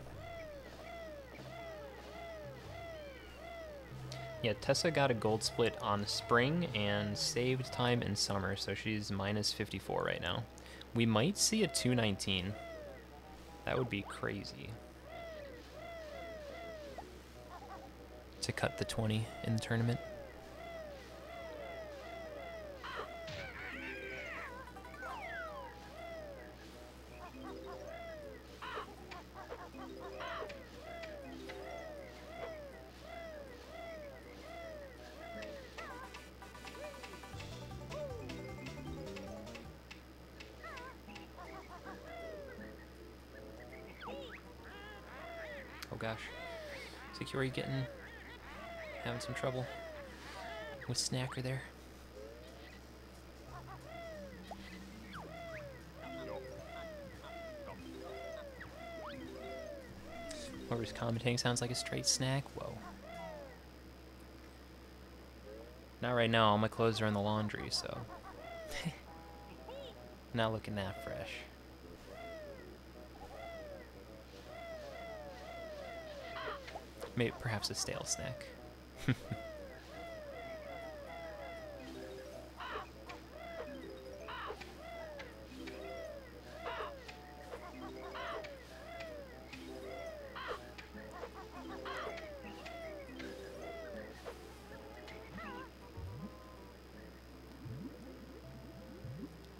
A: Yeah, Tessa got a gold split on spring and saved time in summer, so she's minus 54 right now. We might see a 219. That would be crazy. To cut the 20 in the tournament. Oh gosh, Sakyori having some trouble with Snacker there. Whoever's commentating sounds like a straight snack. Whoa. Not right now, all my clothes are in the laundry, so not looking that fresh. Maybe perhaps a stale snack.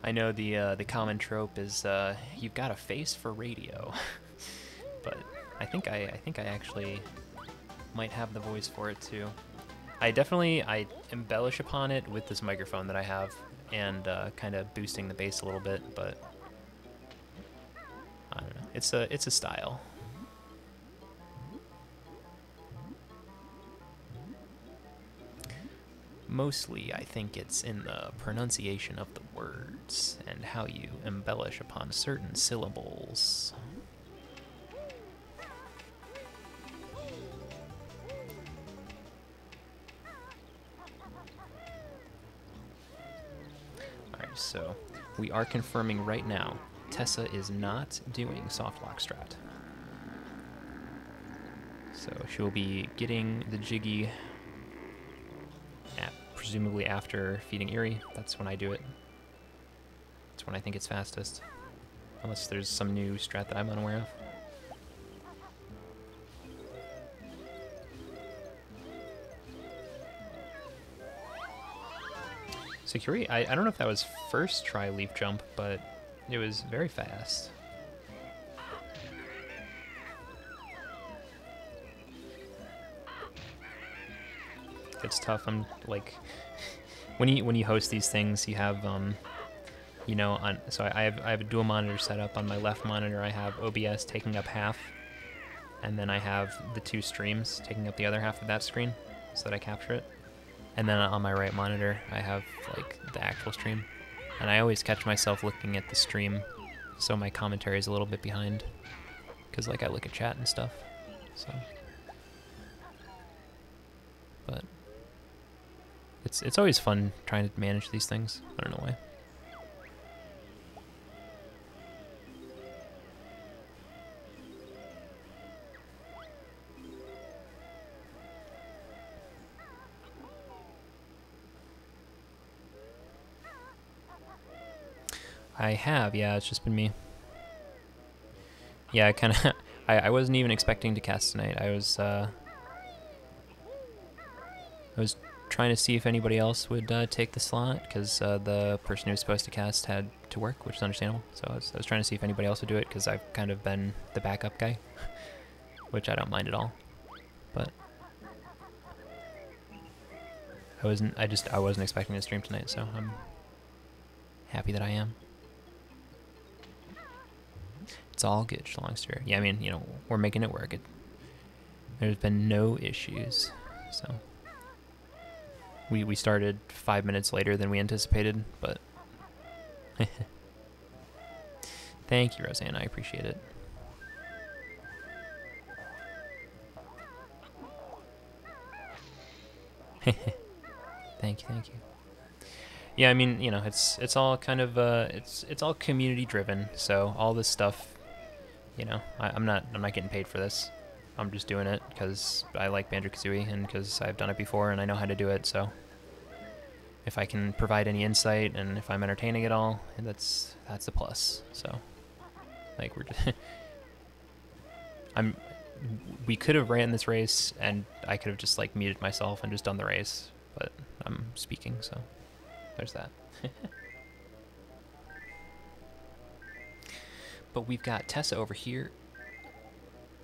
A: I know the common trope is you've got a face for radio, but I think I actually might have the voice for it too. I embellish upon it with this microphone that I have and kind of boosting the bass a little bit, but I don't know. It's a style. Mostly, I think it's in the pronunciation of the words and how you embellish upon certain syllables. Alright, so we are confirming right now, Tessa is not doing soft lock strat. So she'll be getting the jiggy presumably after feeding Eerie. That's when I do it. That's when I think it's fastest. Unless there's some new strat that I'm unaware of. Sakyori, I don't know if that was first try leaf jump, but it was very fast. It's tough. I'm like, when you host these things, you have you know, so I have a dual monitor set up. On my left monitor, I have OBS taking up half, and then I have the two streams taking up the other half of that screen, so that I capture it. And then on my right monitor, I have like the actual stream, and I always catch myself looking at the stream, so my commentary is a little bit behind, because like I look at chat and stuff. So, but. It's always fun trying to manage these things. I don't know why. I have, yeah, it's just been me. Yeah, I wasn't even expecting to cast tonight. I was trying to see if anybody else would take the slot, because the person who was supposed to cast had to work, which is understandable. So I was trying to see if anybody else would do it, because I've kind of been the backup guy, which I don't mind at all. But I wasn't expecting to stream tonight, so I'm happy that I am. It's all good, Shlongster. Yeah, I mean, you know, we're making it work. There's been no issues, so. We started 5 minutes later than we anticipated, but thank you, Roseanne. I appreciate it. Thank you. Yeah, I mean, you know, it's all kind of it's all community driven. So all this stuff, you know, I'm not getting paid for this. I'm just doing it because I like Banjo-Kazooie and because I've done it before and I know how to do it, so if I can provide any insight and if I'm entertaining at all, that's a plus. So, like, we're just we could have ran this race and I could have just, like, muted myself and just done the race, but I'm speaking, so there's that. But we've got Tessa over here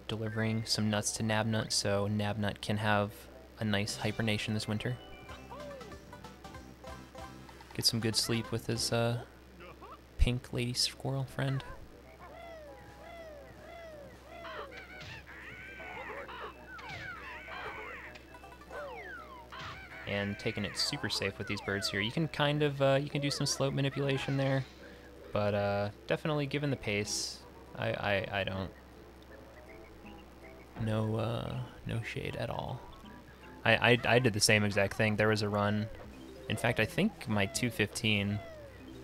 A: delivering some nuts to Nabnut, so Nabnut can have a nice hibernation this winter. Get some good sleep with his pink lady squirrel friend. And taking it super safe with these birds here. You can kind of, you can do some slope manipulation there, but definitely given the pace, I don't. No shade at all. I did the same exact thing. There was a run, in fact, I think my 215,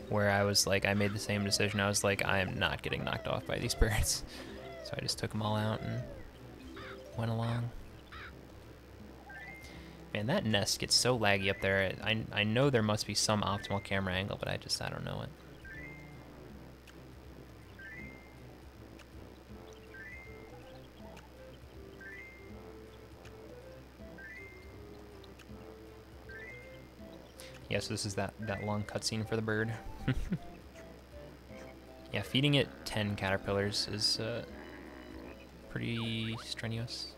A: where I was like, I made the same decision. I was like, I am not getting knocked off by these birds. So I just took them all out and went along. Man, that nest gets so laggy up there. I know there must be some optimal camera angle, but I don't know it. Yes, this is that long cutscene for the bird. Yeah, feeding it 10 caterpillars is pretty strenuous.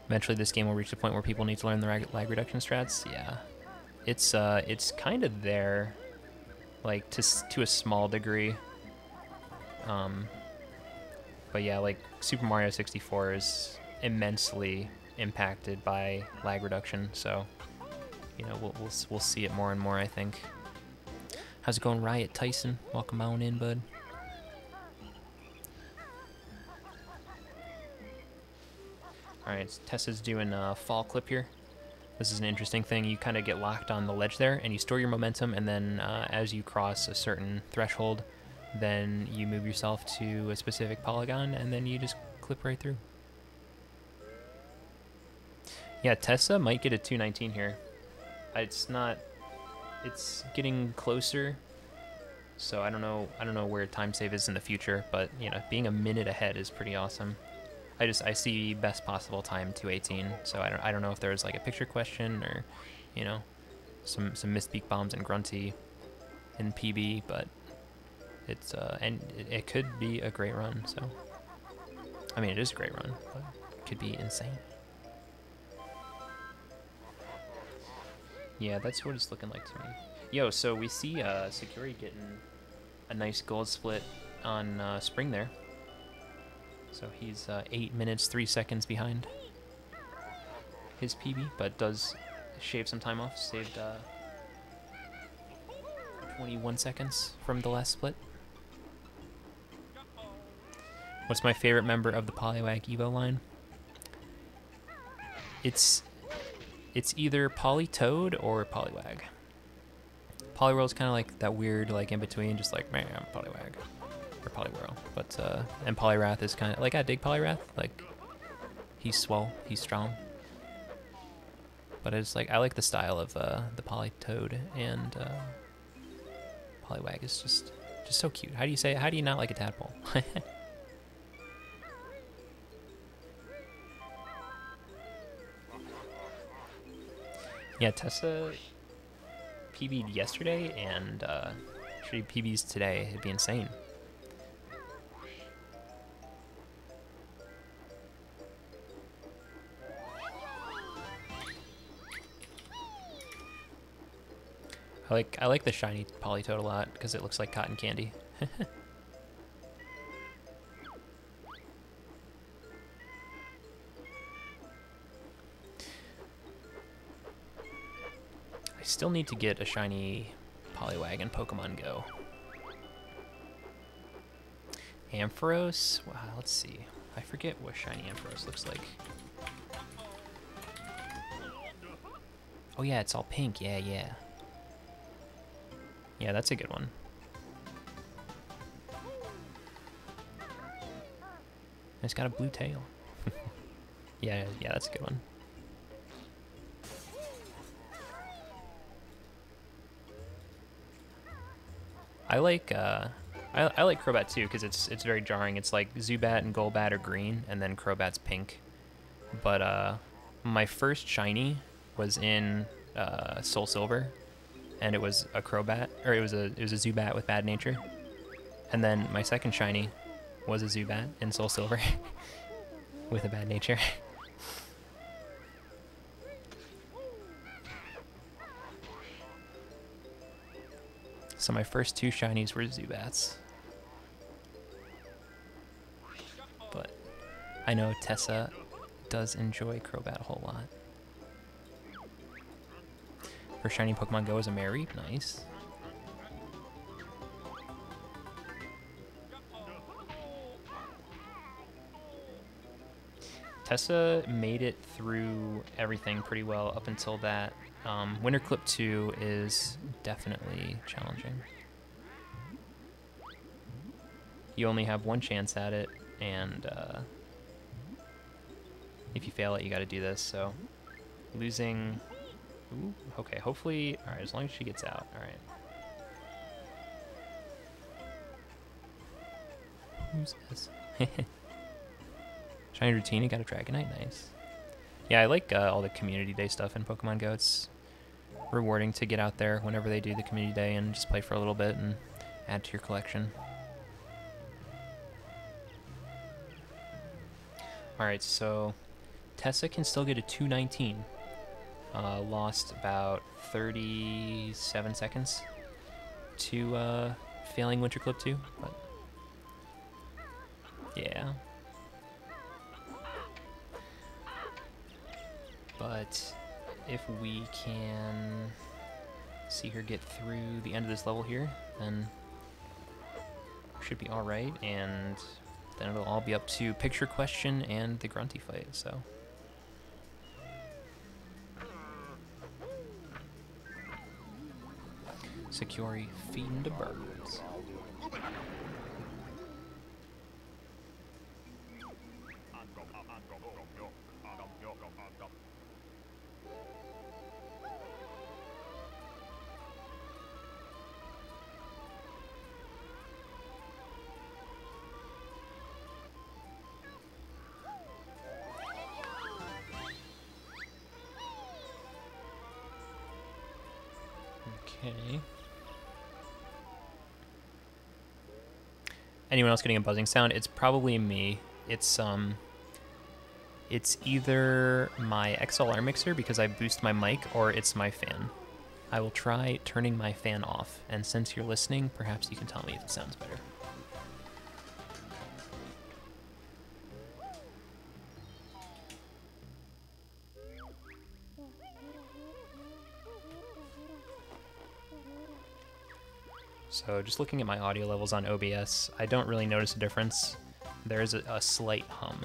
A: Eventually this game will reach the point where people need to learn the lag reduction strats. Yeah. It's kind of there, like to a small degree. But yeah, like Super Mario 64 is immensely impacted by lag reduction, so you know we'll see it more and more, I think. How's it going, Riot Tyson? Welcome on in, bud. All right, Tessa's doing a fall clip here. This is an interesting thing. You kind of get locked on the ledge there, and you store your momentum, and then as you cross a certain threshold, then you move yourself to a specific polygon, and then you just clip right through. Yeah, Tessa might get a 219 here. It's not. It's getting closer, so I don't know where time save is in the future, but you know, being a minute ahead is pretty awesome. I see best possible time 218, so I don't know if there's like a picture question or, you know, some missed peak bombs and grunty in PB, but it's and it could be a great run. So I mean, it is a great run, but it could be insane. Yeah, that's what it's looking like to me. Yo, so we see Sakyori getting a nice gold split on Spring there. So he's 8 minutes 3 seconds behind his PB, but does shave some time off. Saved 21 seconds from the last split. What's my favorite member of the Poliwag Evo line? It's either Polytoad or Poliwag. Poliwhirl's kind of like that weird, like in between, just like man, I'm Poliwag. Or Poliwhirl, but and Poliwrath is kind of like I dig Poliwrath, like he's swole, he's strong. But it's like I like the style of the Polytoad, and Poliwag is just so cute. How do you say it? How do you not like a tadpole? Yeah, Tessa PB'd yesterday, and she PB's today. It'd be insane. I like the shiny Polytoad a lot because it looks like cotton candy. I still need to get a shiny Poliwag in Pokemon Go. Ampharos? Wow, let's see. I forget what shiny Ampharos looks like. Oh yeah, it's all pink. Yeah, yeah. Yeah, that's a good one. It's got a blue tail. Yeah, that's a good one. I like Crobat too because it's very jarring. It's like Zubat and Golbat are green, and then Crobat's pink. But my first shiny was in Soul Silver, and it was a Crobat, or it was a Zubat with bad nature. And then my second shiny was a Zubat in Soul Silver with a bad nature. So my first two shinies were Zubats. But I know Tessa does enjoy Crobat a whole lot. Her shiny Pokemon Go is a Mary. Nice. Tessa made it through everything pretty well up until that. Winter Clip 2 is definitely challenging. You only have one chance at it, and if you fail it, you gotta do this, so losing... Ooh, okay, hopefully... Alright, as long as she gets out, alright. Who's this? Shiny Routine, got a Dragonite, nice. Yeah, I like all the Community Day stuff in Pokemon Go. It's rewarding to get out there whenever they do the community day and just play for a little bit and add to your collection. Alright, so Tessa can still get a 219. Lost about 37 seconds to failing Winter Clip 2, but yeah. But if we can see her get through the end of this level here, then should be alright, and then it'll all be up to picture question and the grunty fight, so. Sakyori feeding the birds. Okay. Anyone else getting a buzzing sound? It's probably me. It's either my XLR mixer because I boost my mic, or it's my fan. I will try turning my fan off, and since you're listening, perhaps you can tell me if it sounds better. So just looking at my audio levels on OBS, I don't really notice a difference. There's a slight hum.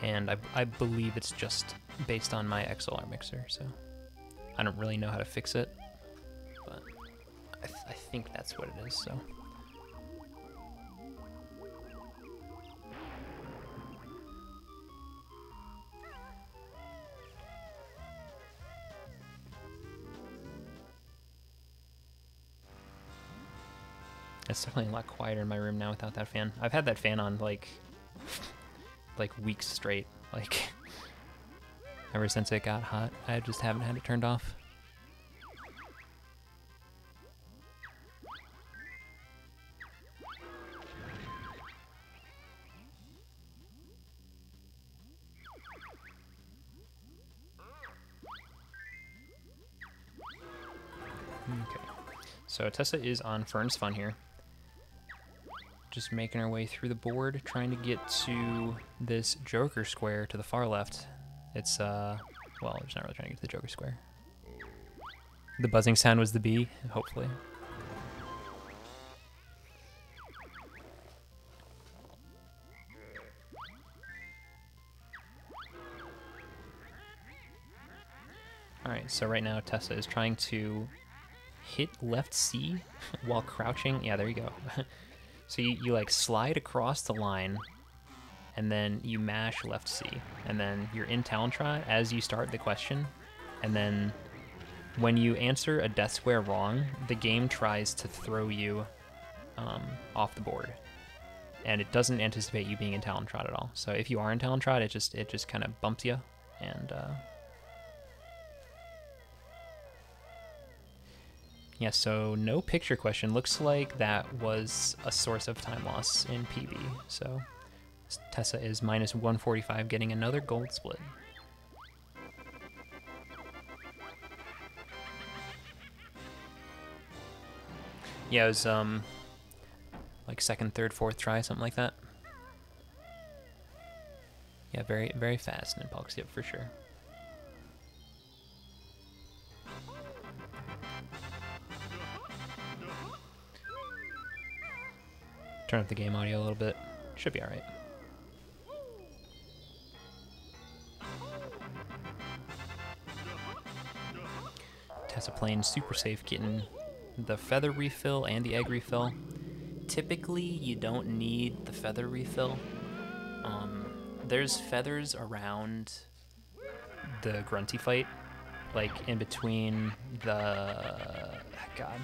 A: And I believe it's just based on my XLR mixer, so I don't really know how to fix it, but I think that's what it is, so. It's definitely a lot quieter in my room now without that fan. I've had that fan on like weeks straight, like ever since it got hot. I just haven't had it turned off. Okay, so Tessa is on Fern's Fun here. Just making our way through the board, trying to get to this Joker square to the far left. It's, well, it's not really trying to get to the Joker square. The buzzing sound was the bee, hopefully. Alright, so right now Tessa is trying to hit left C while crouching. Yeah, there you go. So you like slide across the line, and then you mash left C, and then you're in Talon Trot as you start the question, and then when you answer a death square wrong, the game tries to throw you off the board, and it doesn't anticipate you being in Talon Trot at all. So if you are in Talon Trot, it just kind of bumps you, and yeah, so no picture question. Looks like that was a source of time loss in PB. So Tessa is minus 145, getting another gold split. Yeah, it was like second, third, fourth try, something like that. Yeah, very, very fast in Impulse, yep, for sure. Turn up the game audio a little bit. Should be alright. Tessa playing super safe, getting the feather refill and the egg refill. Typically, you don't need the feather refill. There's feathers around the grunty fight, like in between the... God.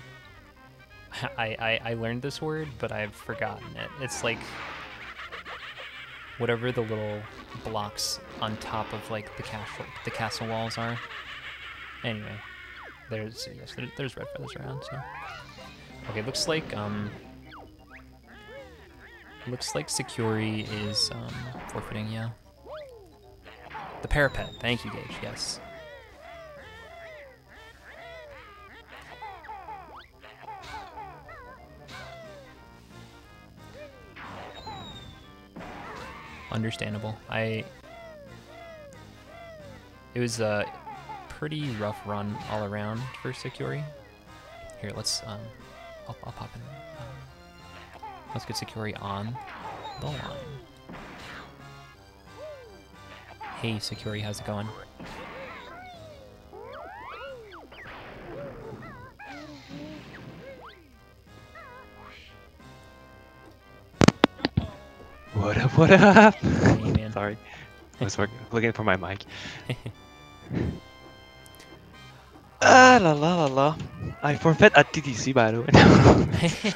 A: I learned this word, but I've forgotten it. It's like whatever the little blocks on top of like the castle walls are. Anyway, there's red feathers around. So okay, looks like Sakyori is forfeiting. Yeah. The parapet. Thank you, Gage. Yes. Understandable. It was a pretty rough run all around for Sakyori. Here, let's I'll pop in. Let's get Sakyori on the line. Hey, Sakyori, how's it going?
B: What up, what up?
A: Hey, man.
B: Sorry. I was looking for my mic. La la la la. I forfeit at TTC, by the way.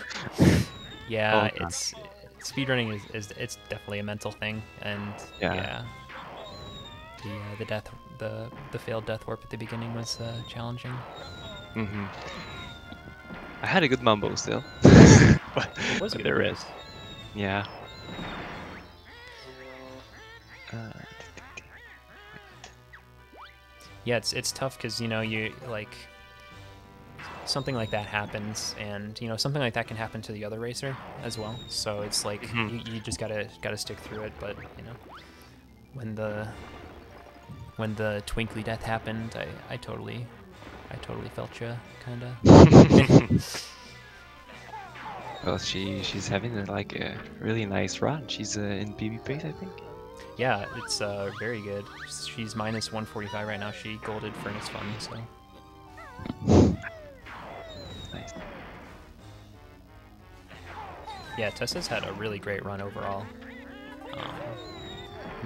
A: Yeah,
B: Oh,
A: it's speedrunning is it's definitely a mental thing, and
B: Yeah.
A: the failed death warp at the beginning was challenging.
B: I had a good mumbo still. but
A: It was a
B: but
A: good
B: there
A: race.
B: is. Yeah.
A: Yeah, it's tough because you know you like something like that happens, and you know something like that can happen to the other racer as well. So it's like you just gotta stick through it. But you know when the twinkly death happened, I totally felt you kinda.
B: Well, she's having like a really nice run. She's in PB pace, I think.
A: Yeah, it's very good. She's minus 145 right now. She golded Furnace Fun, so.
B: Nice.
A: Yeah, Tessa's had a really great run overall.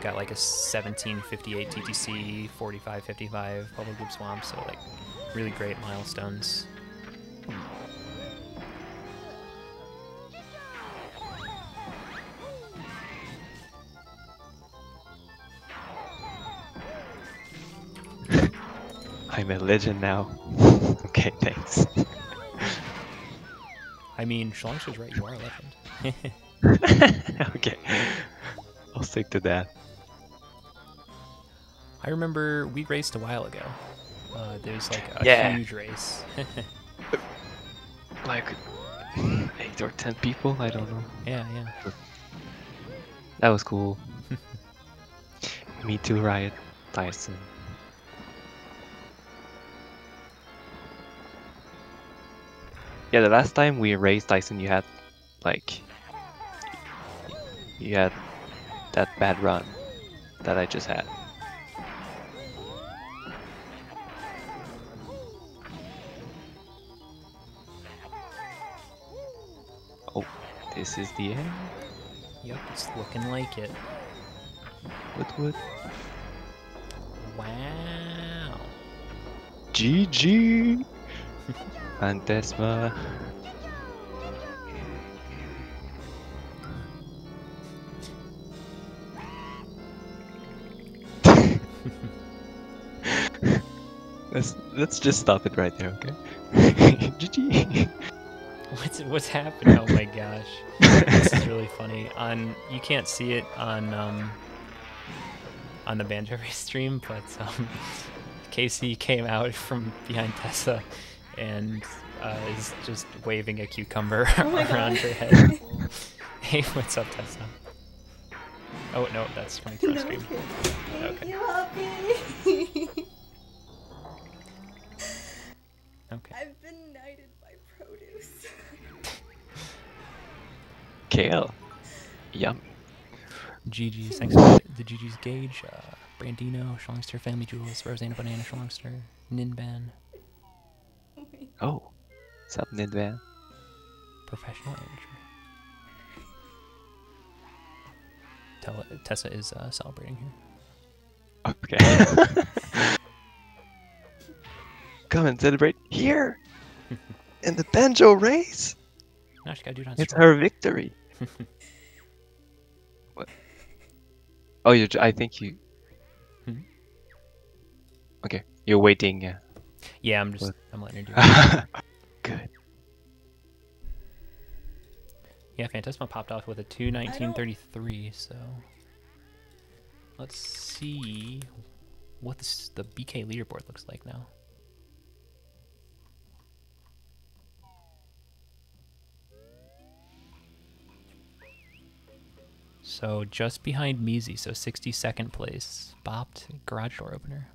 A: Got like a 1758 TTC, 4555 Bubble Goop Swamp, so like really great milestones.
B: I'm a legend now. Okay, thanks.
A: I mean, Shalongster's right, you are a legend.
B: Okay. I'll stick to that.
A: I remember we raced a while ago. There's like a
B: Yeah.
A: huge race.
B: Like 8 or 10 people, I don't know.
A: Yeah.
B: That was cool. Me too, Riot. Tyson. Yeah, the last time we raced Tyson, you had like that bad run that I just had. Oh, this is the end.
A: Yep, it's looking like it.
B: Wood.
A: Wow.
B: GG. Phantessma. Let's just stop it right there, okay? GG.
A: What's happening? Oh my gosh, this is really funny. You can't see it on the Banjo Race stream, but Casey came out from behind Tessa and is just waving a cucumber around her head. Hey, what's up, Tessa? Oh no, that's coming through on stream.
C: Thank you, Happy.
A: Okay.
C: I've been knighted by produce.
B: Kale. Yum.
A: GG's, thanks for the GG's Gage, Brandino, Shalongster, Family Jewels, Rosanna Banana, Shalongster, Ninban,
B: Oh. What's up, Nidvan?
A: Professional Amateur. Tessa is celebrating here.
B: Okay. Come and celebrate here in the Banjo race.
A: Now she gotta do it on
B: It's
A: stream.
B: her victory. What? Oh, I think you.
A: Hmm?
B: Okay, you're waiting. Yeah.
A: Yeah, I'm letting her do it.
B: Good.
A: Yeah, Phantessma popped off with a 2:19:33, so let's see what the BK leaderboard looks like now. So just behind Measy, so 62nd place, bopped garage door opener.